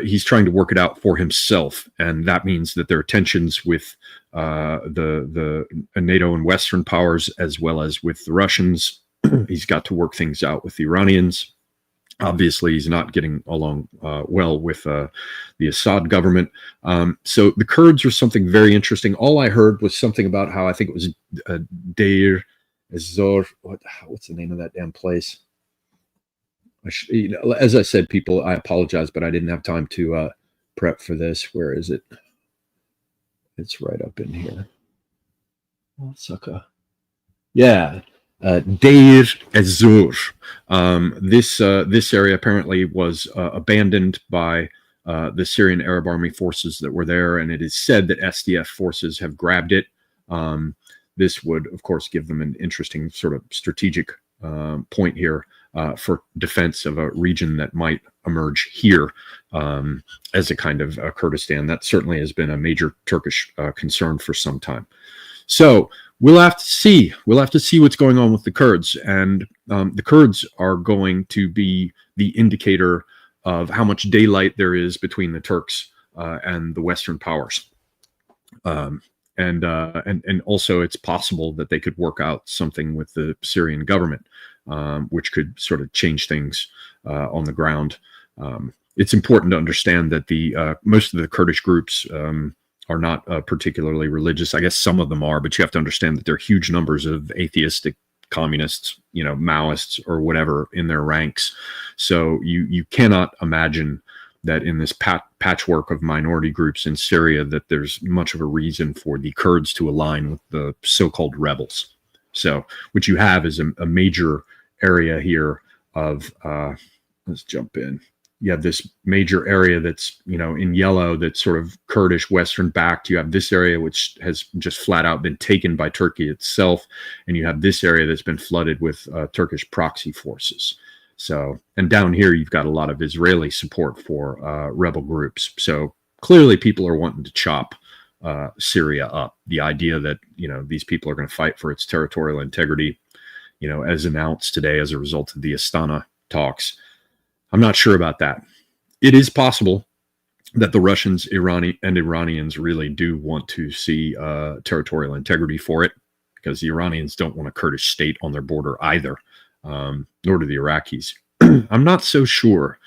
A: He's trying to work it out for himself, and that means that there are tensions with the NATO and Western powers as well as with the Russians. He's got to work things out with the Iranians. Obviously, he's not getting along well with the Assad government. So the Kurds are something very interesting. All I heard was something about how I think it was Deir ez-Zor. What's the name of that damn place? As I said, people, I apologize, but I didn't have time to prep for this. Where is it? It's right up in here. Oh, sucker. Yeah. Deir ez-Zor. This area apparently was abandoned by the Syrian Arab Army forces that were there, and it is said that SDF forces have grabbed it. This would, of course, give them an interesting sort of strategic point here for defense of a region that might emerge here as a kind of Kurdistan. That certainly has been a major Turkish concern for some time. So we'll have to see. We'll have to see what's going on with the Kurds, and the Kurds are going to be the indicator of how much daylight there is between the Turks and the Western powers. And also, it's possible that they could work out something with the Syrian government. which could sort of change things on the ground. It's important to understand that most of the Kurdish groups are not particularly religious. I guess some of them are, but you have to understand that there are huge numbers of atheistic communists, Maoists or whatever in their ranks. So you cannot imagine that in this patchwork of minority groups in Syria that there's much of a reason for the Kurds to align with the so-called rebels. So what you have is a major area here of, let's jump in. You have this major area that's, in yellow, that's sort of Kurdish, Western backed. You have this area which has just flat out been taken by Turkey itself. And you have this area that's been flooded with Turkish proxy forces. So, and down here, you've got a lot of Israeli support for rebel groups. So clearly people are wanting to chop Syria up. The idea that, these people are going to fight for its territorial integrity, as announced today as a result of the Astana talks. I'm not sure about that. It is possible that the Russians, Iranians really do want to see territorial integrity for it, because the Iranians don't want a Kurdish state on their border either, nor do the Iraqis. I'm not so sure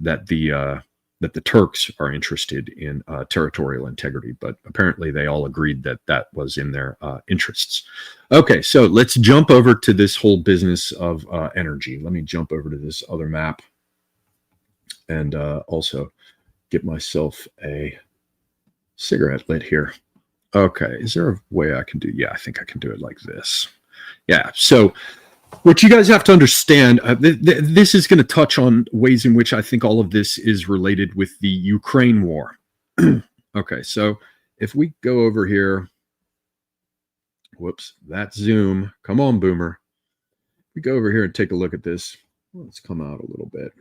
A: that the Turks are interested in territorial integrity, but apparently they all agreed that that was in their interests. Okay, so let's jump over to this whole business of energy. Let me jump over to this other map and also get myself a cigarette lit here. Okay, is there a way I can do? Yeah, I think I can do it like this. Yeah, so what you guys have to understand, this is going to touch on ways in which I think all of this is related with the Ukraine war. Okay, so if we go over here, whoops, that zoom. Come on, Boomer. We go over here and take a look at this. Let's come out a little bit.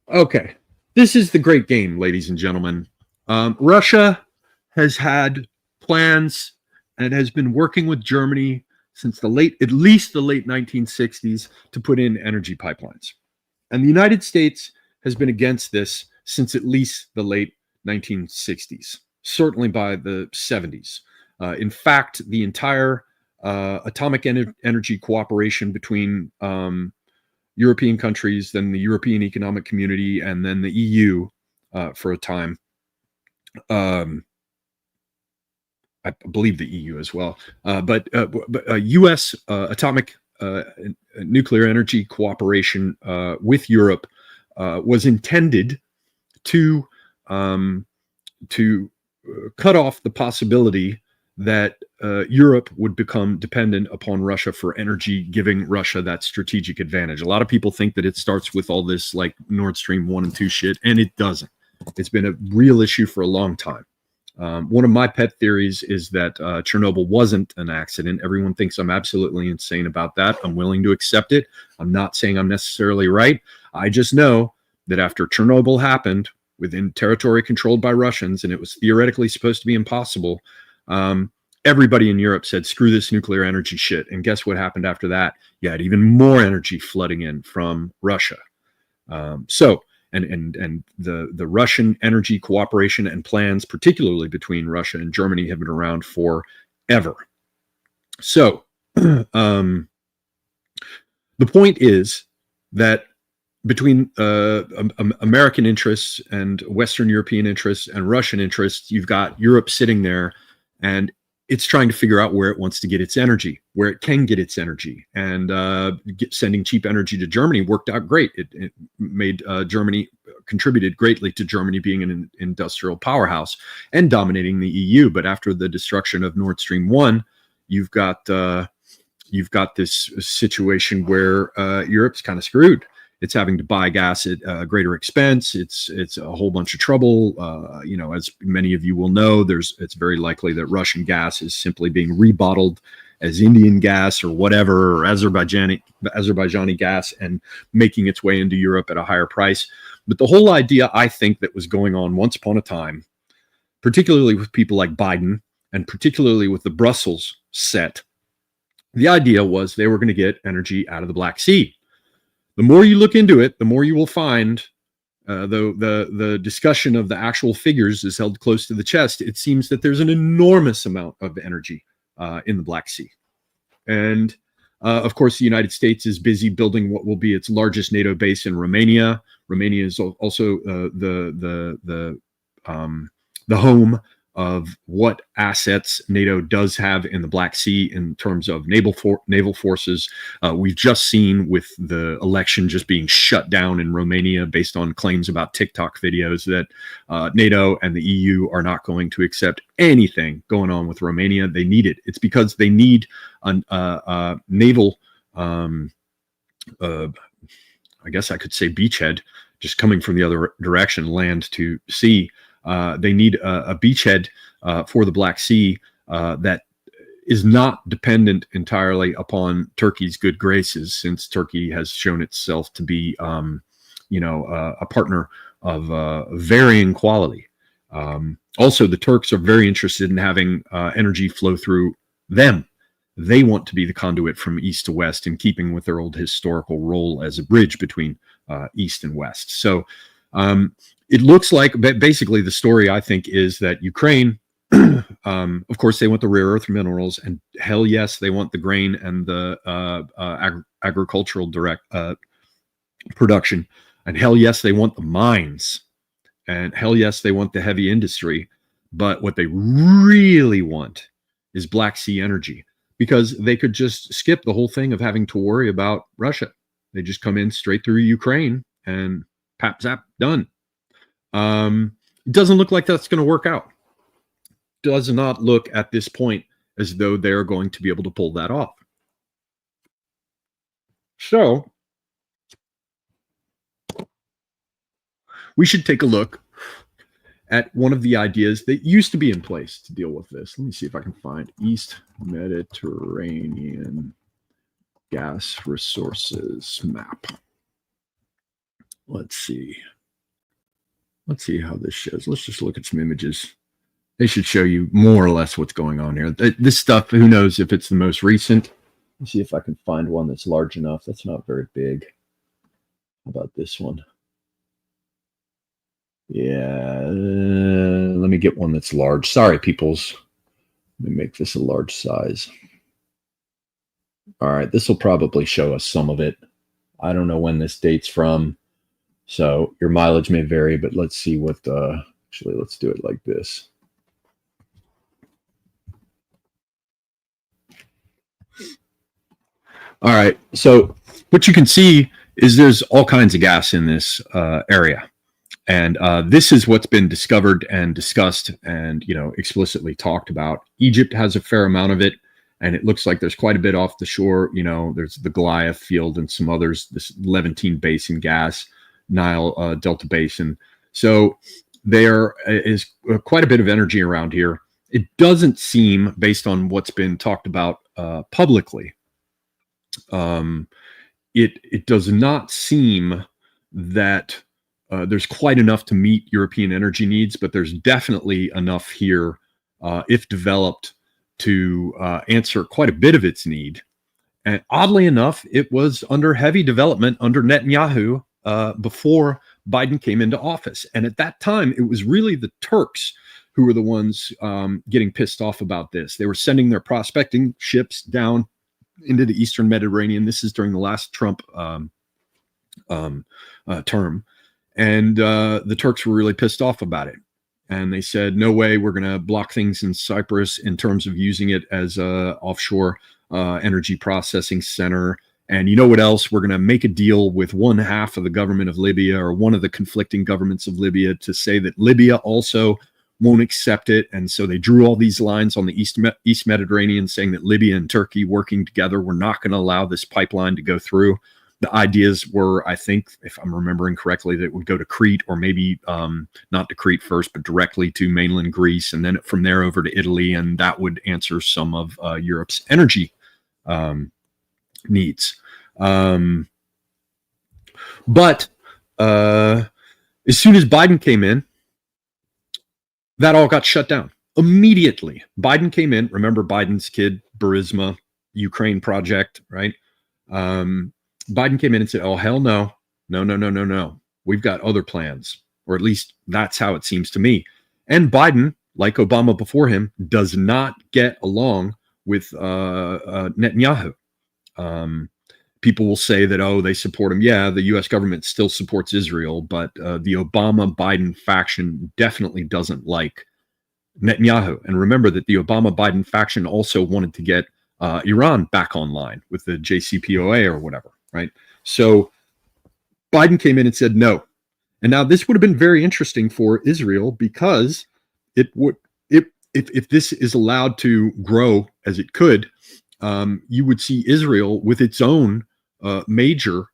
A: Okay, this is the great game, ladies and gentlemen. Russia has had plans and has been working with Germany since at least the late 1960s to put in energy pipelines. And the United States has been against this since at least the late 1960s, certainly by the 70s. In fact, the entire atomic energy cooperation between European countries, then the European Economic Community, and then the EU for a time. I believe the EU as well. But U.S. atomic nuclear energy cooperation with Europe was intended to cut off the possibility that Europe would become dependent upon Russia for energy, giving Russia that strategic advantage. A lot of people think that it starts with all this like Nord Stream 1 and 2 shit, and it doesn't. It's been a real issue for a long time. One of my pet theories is that Chernobyl wasn't an accident. Everyone thinks I'm absolutely insane about that. I'm willing to accept it. I'm not saying I'm necessarily right. I just know that after Chernobyl happened within territory controlled by Russians, and it was theoretically supposed to be impossible, everybody in Europe said, screw this nuclear energy shit. And guess what happened after that? You had even more energy flooding in from Russia. And the Russian energy cooperation and plans, particularly between Russia and Germany, have been around forever. So the point is that between American interests and Western European interests and Russian interests, you've got Europe sitting there, and it's trying to figure out where it wants to get its energy, where it can get its energy. And sending cheap energy to Germany worked out great. It made Germany, contributed greatly to Germany being an industrial powerhouse and dominating the EU. But after the destruction of Nord Stream 1, you've got this situation where Europe's kind of screwed. It's having to buy gas at a greater expense. It's a whole bunch of trouble. As many of you will know, it's very likely that Russian gas is simply being rebottled as Indian gas or whatever, or Azerbaijani gas, and making its way into Europe at a higher price. But the whole idea, I think, that was going on once upon a time, particularly with people like Biden and particularly with the Brussels set, the idea was they were going to get energy out of the Black Sea. The more you look into it, the more you will find, the discussion of the actual figures is held close to the chest. It seems that there's an enormous amount of energy in the Black Sea. And Of course, the United States is busy building what will be its largest NATO base in Romania. Romania is also the home of what assets NATO does have in the Black Sea in terms of naval forces. We've just seen with the election just being shut down in Romania based on claims about TikTok videos that NATO and the EU are not going to accept anything going on with Romania. They need it. It's because they need a naval, I guess I could say beachhead, just coming from the other direction, land to sea. They need a beachhead for the Black Sea that is not dependent entirely upon Turkey's good graces, since Turkey has shown itself to be, a partner of varying quality. Also, the Turks are very interested in having energy flow through them. They want to be the conduit from east to west, in keeping with their old historical role as a bridge between east and west. So it looks like basically the story, I think, is that Ukraine, of course, they want the rare earth minerals, and hell yes, they want the grain and the agricultural production, and hell yes, they want the mines, and hell yes, they want the heavy industry. But what they really want is Black Sea energy, because they could just skip the whole thing of having to worry about Russia. They just come in straight through Ukraine and pap zap, done. It doesn't look like that's going to work out. Does not look at this point as though they're going to be able to pull that off. So we should take a look at one of the ideas that used to be in place to deal with this. Let me see if I can find East Mediterranean gas resources map. Let's see how this shows. Let's just look at some images. They should show you more or less what's going on here. This stuff, who knows if it's the most recent. Let's see if I can find one that's large enough. That's not very big. How about this one? Yeah, let me get one that's large. Sorry, peoples. Let me make this a large size. All right, this will probably show us some of it. I don't know when this date's from, so your mileage may vary, but let's see what, actually, let's do it like this. All right, so what you can see is there's all kinds of gas in this area. And this is what's been discovered and discussed and, explicitly talked about. Egypt has a fair amount of it, and it looks like there's quite a bit off the shore. There's the Goliath field and some others, this Levantine Basin gas, Nile Delta Basin. So there is quite a bit of energy around here. It doesn't seem, based on what's been talked about publicly, it does not seem that there's quite enough to meet European energy needs, but there's definitely enough here, if developed, to answer quite a bit of its need. And oddly enough, it was under heavy development under Netanyahu before Biden came into office. And at that time, it was really the Turks who were the ones getting pissed off about this. They were sending their prospecting ships down into the Eastern Mediterranean. This is during the last Trump term. And the Turks were really pissed off about it. And they said, no way, we're going to block things in Cyprus in terms of using it as a offshore energy processing center. And you know what else? We're going to make a deal with one half of the government of Libya, or one of the conflicting governments of Libya, to say that Libya also won't accept it. And so they drew all these lines on the East Mediterranean, saying that Libya and Turkey working together, we're not going to allow this pipeline to go through. The ideas were, I think, if I'm remembering correctly, that it would go to Crete, or maybe not to Crete first, but directly to mainland Greece, and then from there over to Italy, and that would answer some of Europe's energy needs. But as soon as Biden came in, that all got shut down immediately. Biden came in. Remember Biden's kid, Burisma, Ukraine project, right? Biden came in and said, oh, hell no. No. We've got other plans, or at least that's how it seems to me. And Biden, like Obama before him, does not get along with Netanyahu. People will say that, oh, they support him. Yeah, the U.S. government still supports Israel, but the Obama-Biden faction definitely doesn't like Netanyahu. And remember that the Obama-Biden faction also wanted to get Iran back online with the JCPOA or whatever, right? So Biden came in and said no. And now this would have been very interesting for Israel, because it would, if this is allowed to grow as it could, you would see Israel with its own major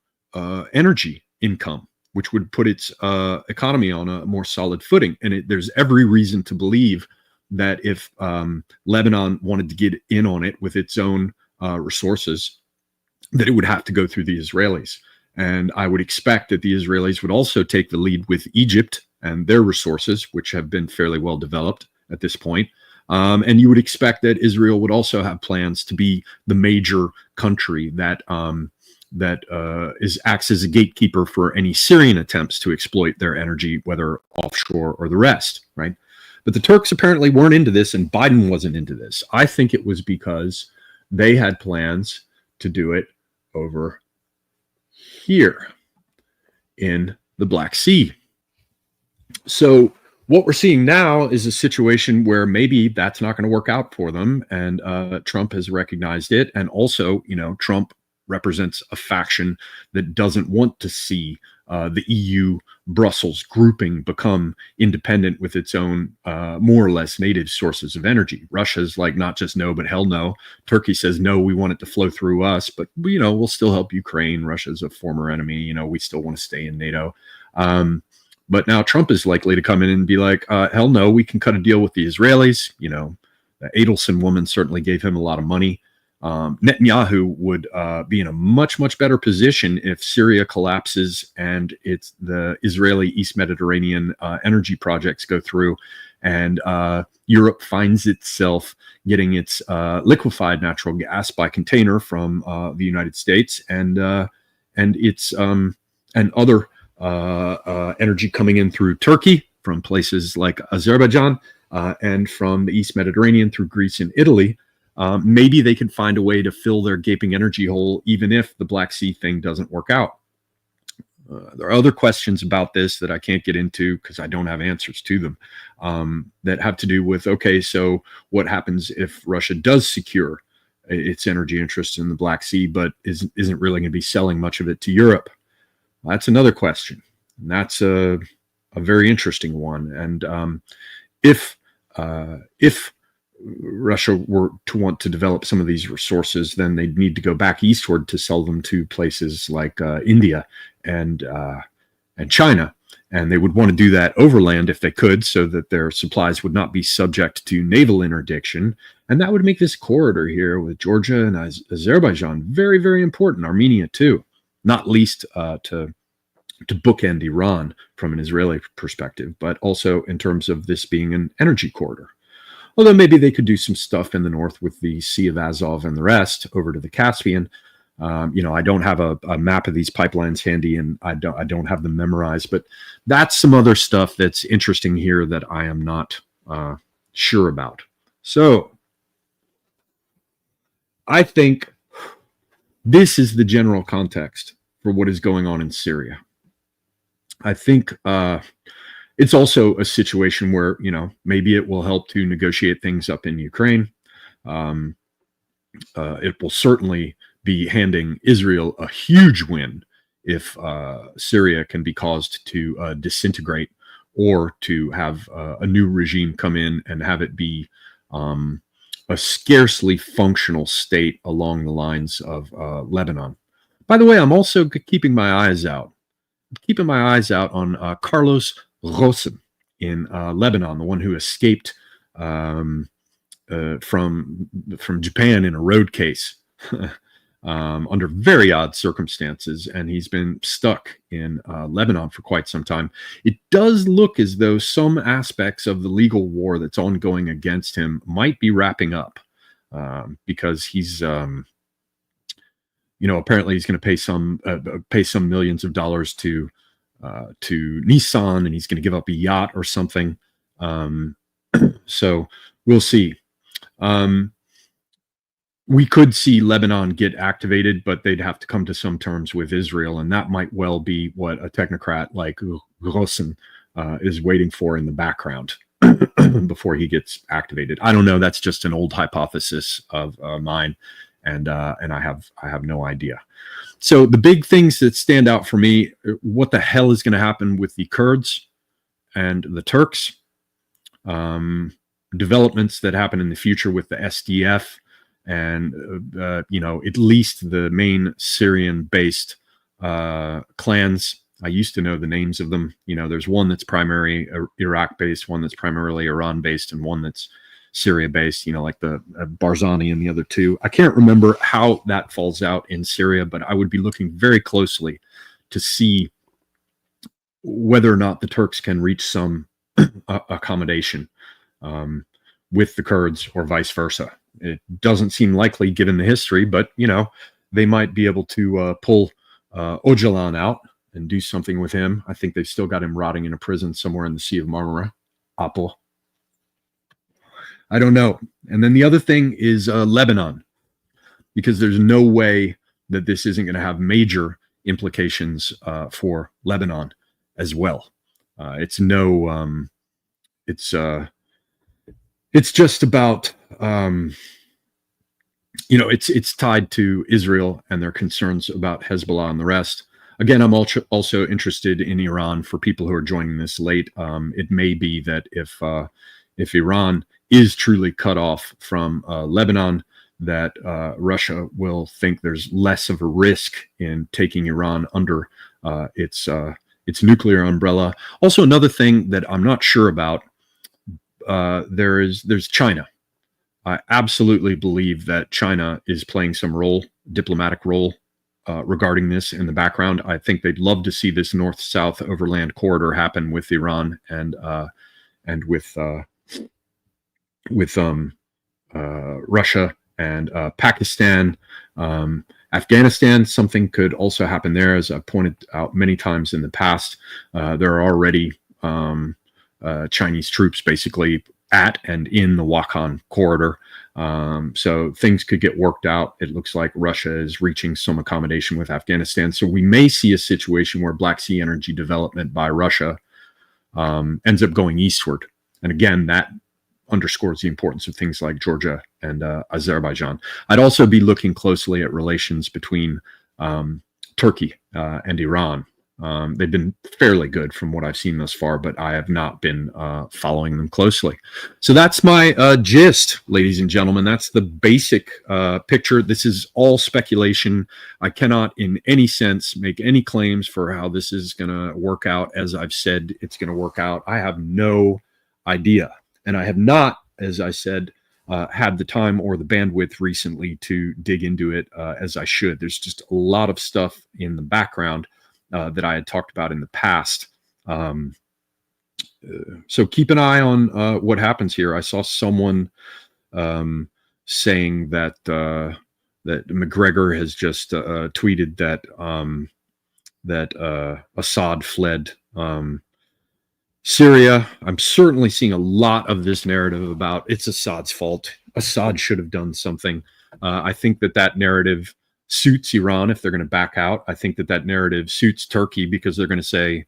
A: energy income, which would put its economy on a more solid footing. And there's every reason to believe that if Lebanon wanted to get in on it with its own resources, that it would have to go through the Israelis. And I would expect that the Israelis would also take the lead with Egypt and their resources, which have been fairly well developed at this point. And you would expect that Israel would also have plans to be the major country that acts as a gatekeeper for any Syrian attempts to exploit their energy, whether offshore or the rest, right? But the Turks apparently weren't into this, and Biden wasn't into this. I think it was because they had plans to do it over here in the Black Sea. So what we're seeing now is a situation where maybe that's not going to work out for them, and Trump has recognized it. And also, Trump represents a faction that doesn't want to see the EU Brussels grouping become independent with its own more or less native sources of energy. Russia's like, not just no, but hell no. Turkey says no, we want it to flow through us, but we'll still help Ukraine. Russia's a former enemy. We still want to stay in NATO. But now Trump is likely to come in and be like, hell no, we can cut a deal with the Israelis. The Adelson woman certainly gave him a lot of money. Netanyahu would be in a much, much better position if Syria collapses and the Israeli East Mediterranean energy projects go through, and Europe finds itself getting its liquefied natural gas by container from the United States, and its and other energy coming in through Turkey from places like Azerbaijan and from the East Mediterranean through Greece and Italy. Maybe they can find a way to fill their gaping energy hole, even if the Black Sea thing doesn't work out. There are other questions about this that I can't get into because I don't have answers to them, that have to do with, okay, so what happens if Russia does secure its energy interests in the Black Sea, but isn't really going to be selling much of it to Europe? That's another question. And that's a very interesting one. And if Russia were to want to develop some of these resources, then they'd need to go back eastward to sell them to places like India and China. And they would want to do that overland if they could, so that their supplies would not be subject to naval interdiction. And that would make this corridor here with Georgia and Azerbaijan very, very important. Armenia too, not least to bookend Iran from an Israeli perspective, but also in terms of this being an energy corridor. Although maybe they could do some stuff in the north with the Sea of Azov and the rest over to the Caspian. I don't have a map of these pipelines handy, and I don't have them memorized, but that's some other stuff that's interesting here that I am not sure about. So I think this is the general context for what is going on in Syria. I think it's also a situation where, maybe it will help to negotiate things up in Ukraine. It will certainly be handing Israel a huge win if Syria can be caused to disintegrate, or to have a new regime come in and have it be a scarcely functional state along the lines of Lebanon. By the way, I'm also keeping my eyes out. Keeping my eyes out on Carlos Ghosn in Lebanon, the one who escaped from Japan in a road case under very odd circumstances, and he's been stuck in Lebanon for quite some time. It does look as though some aspects of the legal war that's ongoing against him might be wrapping up, because he's apparently he's going to pay some millions of dollars to Nissan, and he's going to give up a yacht or something. So we'll see. we could see Lebanon get activated, but they'd have to come to some terms with Israel, and that might well be what a technocrat like Grossen is waiting for in the background before he gets activated. I don't know. That's just an old hypothesis of mine, and I have no idea. So the big things that stand out for me: what the hell is going to happen with the Kurds and the Turks? Developments that happen in the future with the SDF. And, at least the main Syrian-based clans. I used to know the names of them. There's one that's primarily Iraq-based, one that's primarily Iran-based, and one that's Syria-based, like the Barzani and the other two. I can't remember how that falls out in Syria, but I would be looking very closely to see whether or not the Turks can reach some accommodation with the Kurds or vice versa. It doesn't seem likely given the history, but, they might be able to pull Öcalan out and do something with him. I think they've still got him rotting in a prison somewhere in the Sea of Marmara. Apple. I don't know. And then the other thing is Lebanon, because there's no way that this isn't going to have major implications for Lebanon as well. It's just about, it's tied to Israel and their concerns about Hezbollah and the rest. Again, I'm also interested in Iran. For people who are joining this late, it may be that if Iran is truly cut off from Lebanon, that Russia will think there's less of a risk in taking Iran under its nuclear umbrella. Also, another thing that I'm not sure about, there's China. I absolutely believe that China is playing some diplomatic role regarding this in the background. I think they'd love to see this north-south overland corridor happen with Iran and with Russia and Pakistan, Afghanistan. Something could also happen there, as I've pointed out many times in the past. There are already Chinese troops basically at and in the Wakhan corridor. So things could get worked out. It looks like Russia is reaching some accommodation with Afghanistan. So we may see a situation where Black Sea energy development by Russia ends up going eastward. And again, that underscores the importance of things like Georgia and Azerbaijan. I'd also be looking closely at relations between Turkey and Iran. They've been fairly good from what I've seen thus far, but I have not been following them closely. So that's my gist, ladies and gentlemen. That's the basic picture. This is all speculation. I cannot in any sense make any claims for how this is going to work out. As I've said, it's going to work out. I have no idea. And I have not, as I said, had the time or the bandwidth recently to dig into it as I should. There's just a lot of stuff in the background that I had talked about in the past. So keep an eye on what happens here. I saw someone saying that that McGregor has just tweeted that Assad fled Syria. I'm certainly seeing a lot of this narrative about it's Assad's fault. Assad should have done something. I think that narrative suits Iran if they're going to back out. I think that narrative suits Turkey because they're going to say,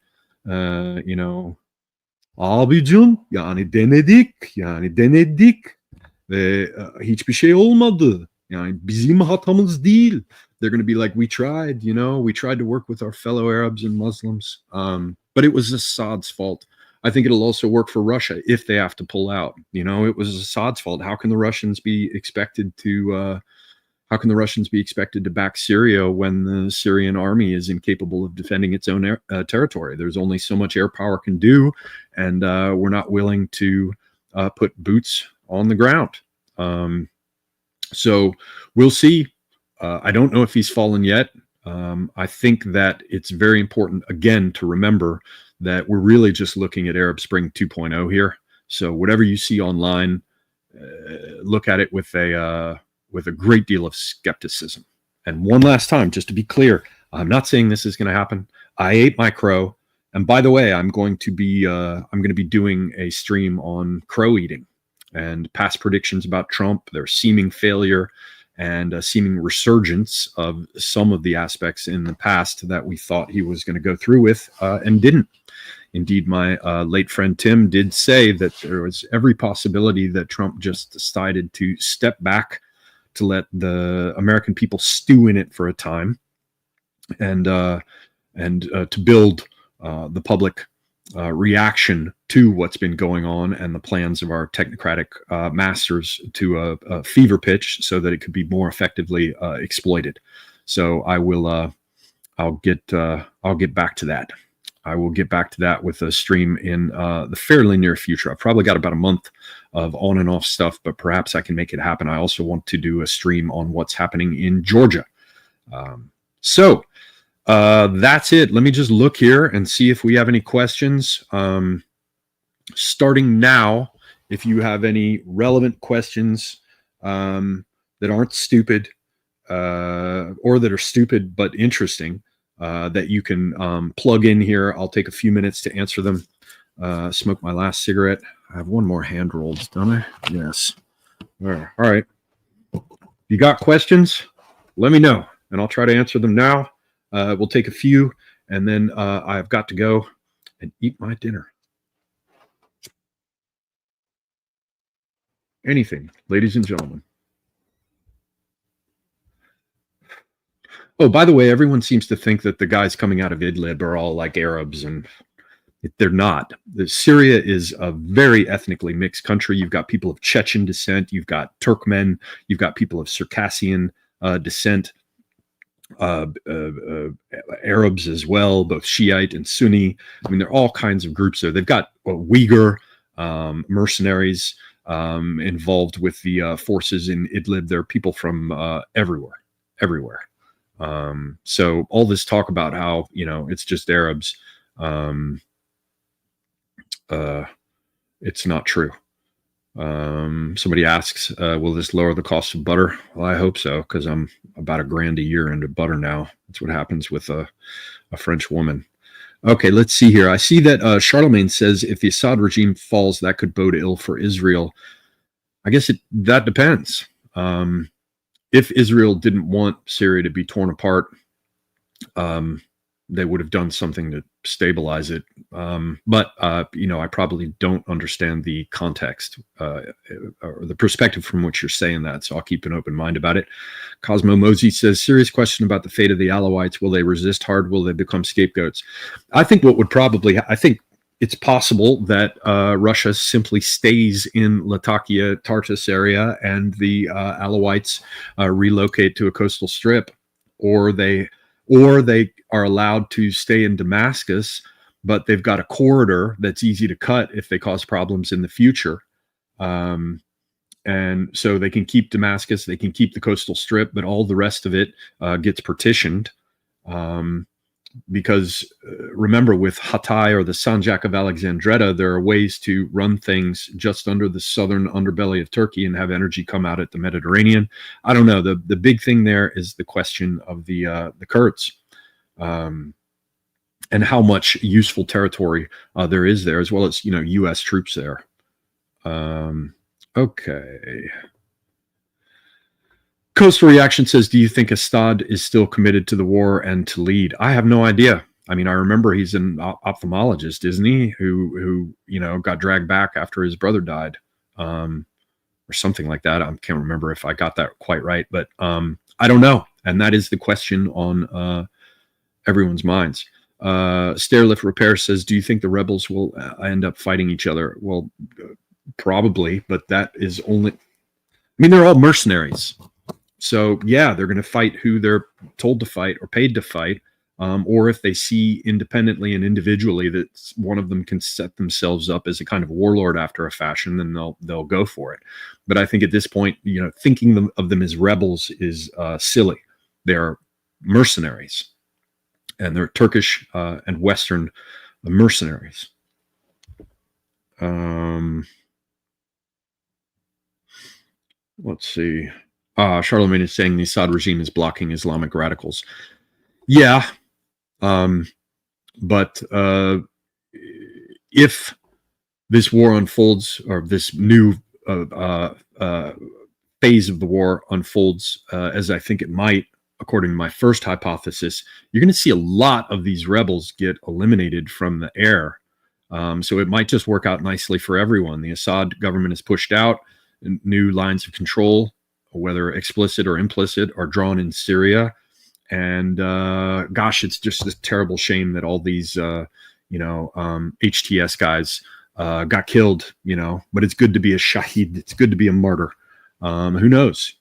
A: abicim yani denedik ve hiçbir şey olmadı. Yani bizim hatamız değil. They're going to be like, we tried to work with our fellow Arabs and Muslims, but it was Assad's fault. I think it'll also work for Russia if they have to pull out. It was Assad's fault. How can the Russians be expected to back Syria when the Syrian army is incapable of defending its own territory? There's only so much air power can do, and we're not willing to put boots on the ground. So we'll see. I don't know if he's fallen yet. I think that it's very important, again, to remember that we're really just looking at Arab Spring 2.0 here. So whatever you see online, look at it with a great deal of skepticism. And one last time, just to be clear, I'm not saying this is going to happen. I ate my crow. And by the way, I'm going to be doing a stream on crow eating and past predictions about Trump, their seeming failure, and a seeming resurgence of some of the aspects in the past that we thought he was going to go through with and didn't. Indeed, my late friend Tim did say that there was every possibility that Trump just decided to step back to let the American people stew in it for a time, and to build the public reaction to what's been going on and the plans of our technocratic masters to a fever pitch, so that it could be more effectively exploited. So I'll get back to that. I will get back to that with a stream in the fairly near future. I've probably got about a month of on and off stuff, but perhaps I can make it happen. I also want to do a stream on what's happening in Georgia. So that's it. Let me just look here and see if we have any questions. Starting now, if you have any relevant questions that aren't stupid or that are stupid but interesting, that you can plug in here. I'll take a few minutes to answer them. Smoke my last cigarette. I have one more hand rolled, don't I? Yes. All right. If you got questions, let me know, and I'll try to answer them now. We'll take a few, and then I've got to go and eat my dinner. Anything, ladies and gentlemen. Oh, by the way, everyone seems to think that the guys coming out of Idlib are all like Arabs, and they're not. Syria is a very ethnically mixed country. You've got people of Chechen descent. You've got Turkmen. You've got people of Circassian descent. Arabs as well, both Shiite and Sunni. I mean, there are all kinds of groups there. They've got Uyghur mercenaries involved with the forces in Idlib. There are people from everywhere. So all this talk about how, it's just Arabs, it's not true. Somebody asks, will this lower the cost of butter? Well, I hope so, because I'm about $1,000 a year into butter now. That's what happens with a French woman. Okay, let's see here. I see that Charlemagne says if the Assad regime falls, that could bode ill for Israel. I guess that depends. If Israel didn't want Syria to be torn apart, they would have done something to stabilize it. But I probably don't understand the context or the perspective from which you're saying that. So I'll keep an open mind about it. Cosmo Mosey says, serious question about the fate of the Alawites. Will they resist hard? Will they become scapegoats? I think I think it's possible that Russia simply stays in Latakia, Tartus area, and the Alawites relocate to a coastal strip, or they are allowed to stay in Damascus, but they've got a corridor that's easy to cut if they cause problems in the future. And so they can keep Damascus, they can keep the coastal strip, but all the rest of it gets partitioned. Because remember, with Hatay or the Sanjak of Alexandretta, there are ways to run things just under the southern underbelly of Turkey and have energy come out at the Mediterranean. I don't know. The big thing there is the question of the Kurds, and how much useful territory there is there, as well as U.S. troops there. Okay. Coastal Reaction says, do you think Assad is still committed to the war and to lead? I have no idea. I mean, I remember he's an ophthalmologist, isn't he? Who got dragged back after his brother died, or something like that. I can't remember if I got that quite right, but I don't know. And that is the question on everyone's minds. Stairlift Repair says, do you think the rebels will end up fighting each other? Well, probably, but that is only... I mean, they're all mercenaries. So, yeah, they're going to fight who they're told to fight or paid to fight. Or if they see independently and individually that one of them can set themselves up as a kind of warlord after a fashion, then they'll go for it. But I think at this point, thinking of them as rebels is silly. They're mercenaries, and they're Turkish and Western mercenaries. Let's see. Charlemagne is saying the Assad regime is blocking Islamic radicals. Yeah. But if this war unfolds, or this new phase of the war unfolds, as I think it might, according to my first hypothesis, you're going to see a lot of these rebels get eliminated from the air. So it might just work out nicely for everyone. The Assad government is pushed out, and new lines of control, whether explicit or implicit, are drawn in Syria. And gosh, it's just a terrible shame that all these, HTS guys got killed, but it's good to be a shahid. It's good to be a martyr. Who knows,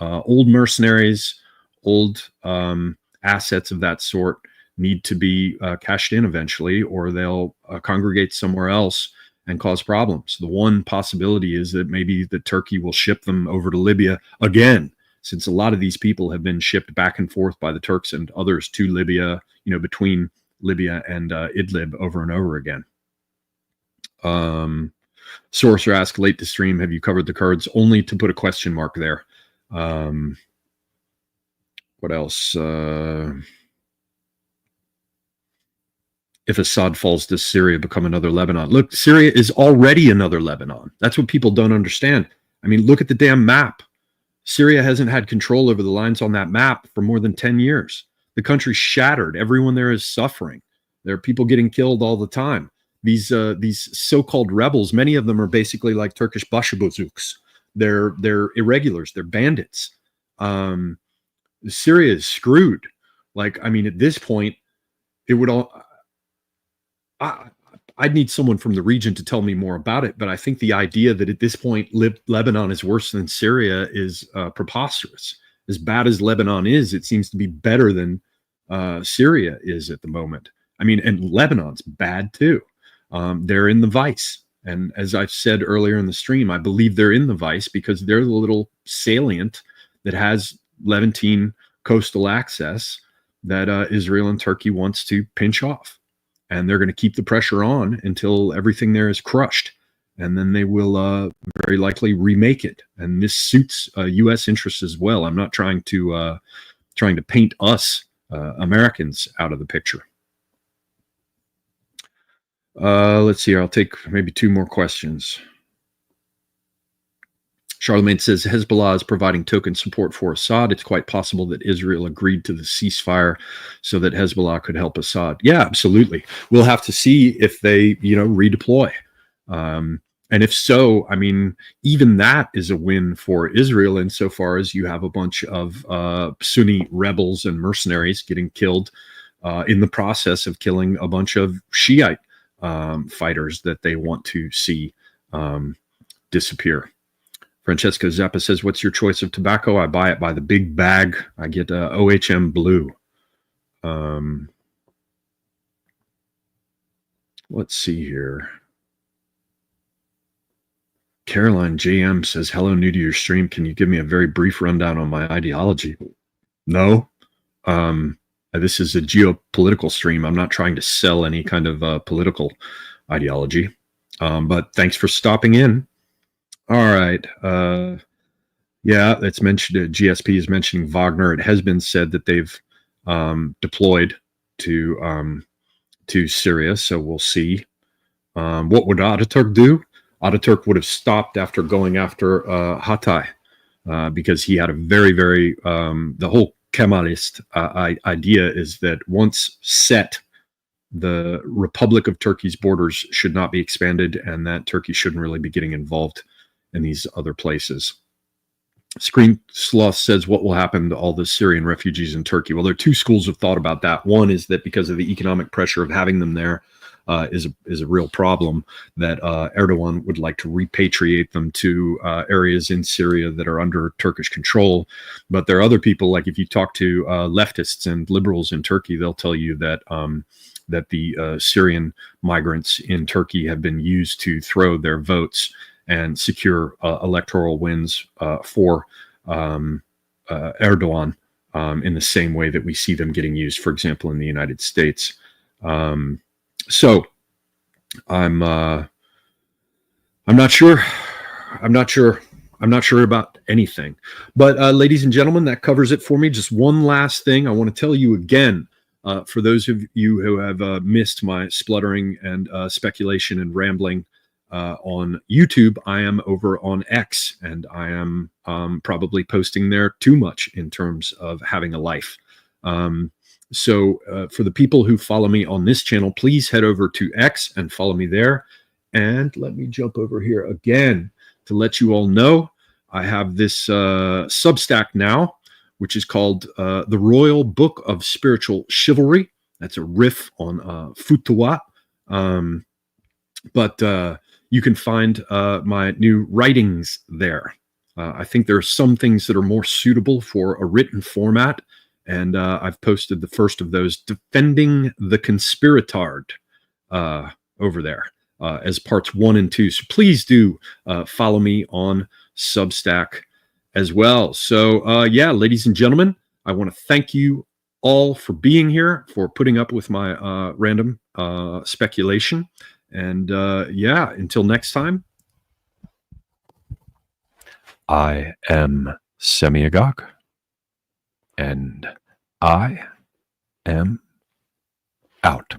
A: old mercenaries, old assets of that sort need to be cashed in eventually, or they'll congregate somewhere else and cause problems. The one possibility is that maybe the Turkey will ship them over to Libya again, since a lot of these people have been shipped back and forth by the Turks and others to Libya, between Libya and Idlib over and over again. Sorcerer asked late to stream, have you covered the Kurds? Only to put a question mark there. What else? If Assad falls, does Syria become another Lebanon? Look, Syria is already another Lebanon. That's what people don't understand. I mean, look at the damn map. Syria hasn't had control over the lines on that map for more than 10 years. The country's shattered. Everyone there is suffering. There are people getting killed all the time. These so-called rebels, many of them are basically like Turkish başıbozuks. They're irregulars. They're bandits. Syria is screwed. At this point, it would all... I'd need someone from the region to tell me more about it, but I think the idea that at this point Lebanon is worse than Syria is preposterous. As bad as Lebanon is, it seems to be better than Syria is at the moment. I mean, and Lebanon's bad too. They're in the vice. And as I've said earlier in the stream, I believe they're in the vice because they're the little salient that has Levantine coastal access that Israel and Turkey wants to pinch off. And they're going to keep the pressure on until everything there is crushed. And then they will very likely remake it. And this suits U.S. interests as well. I'm not trying to paint us Americans out of the picture. Let's see here. I'll take maybe two more questions. Charlemagne says Hezbollah is providing token support for Assad. It's quite possible that Israel agreed to the ceasefire so that Hezbollah could help Assad. Yeah, absolutely. We'll have to see if they, redeploy. And if so, I mean, even that is a win for Israel insofar as you have a bunch of Sunni rebels and mercenaries getting killed in the process of killing a bunch of Shiite fighters that they want to see disappear. Francesco Zappa says, what's your choice of tobacco? I buy it by the big bag. I get OHM Blue. Let's see here. Caroline JM says, hello, new to your stream. Can you give me a very brief rundown on my ideology? No. This is a geopolitical stream. I'm not trying to sell any kind of political ideology. But thanks for stopping in. All right. Yeah, it's mentioned. GSP is mentioning Wagner. It has been said that they've deployed to Syria, so we'll see. What would Ataturk do? Ataturk would have stopped after going after Hatay because he had a very, very the whole Kemalist idea is that once set, the Republic of Turkey's borders should not be expanded, and that Turkey shouldn't really be getting involved in these other places. Screen Sloth says, what will happen to all the Syrian refugees in Turkey? Well, there are two schools of thought about that. One is that because of the economic pressure of having them there is a real problem, that Erdogan would like to repatriate them to areas in Syria that are under Turkish control. But there are other people, like if you talk to leftists and liberals in Turkey, they'll tell you that that the Syrian migrants in Turkey have been used to throw their votes and secure electoral wins for Erdogan in the same way that we see them getting used, for example, in the United States. So I'm not sure. I'm not sure about anything. But ladies and gentlemen, that covers it for me. Just one last thing I want to tell you again. For those of you who have missed my spluttering and speculation and rambling On YouTube, I am over on X, and I am probably posting there too much in terms of having a life. So for the people who follow me on this channel, please head over to X and follow me there. And let me jump over here again to let you all know I have this Substack now, which is called The Royal Book of Spiritual Chivalry. That's a riff on Futuwa. But you can find my new writings there. I think there are some things that are more suitable for a written format, and I've posted the first of those, Defending the Conspiratard, over there as parts 1 and 2. So please do follow me on Substack as well. So yeah, ladies and gentlemen, I want to thank you all for being here, for putting up with my random speculation. And yeah, until next time, I am Semiagog, and I am out.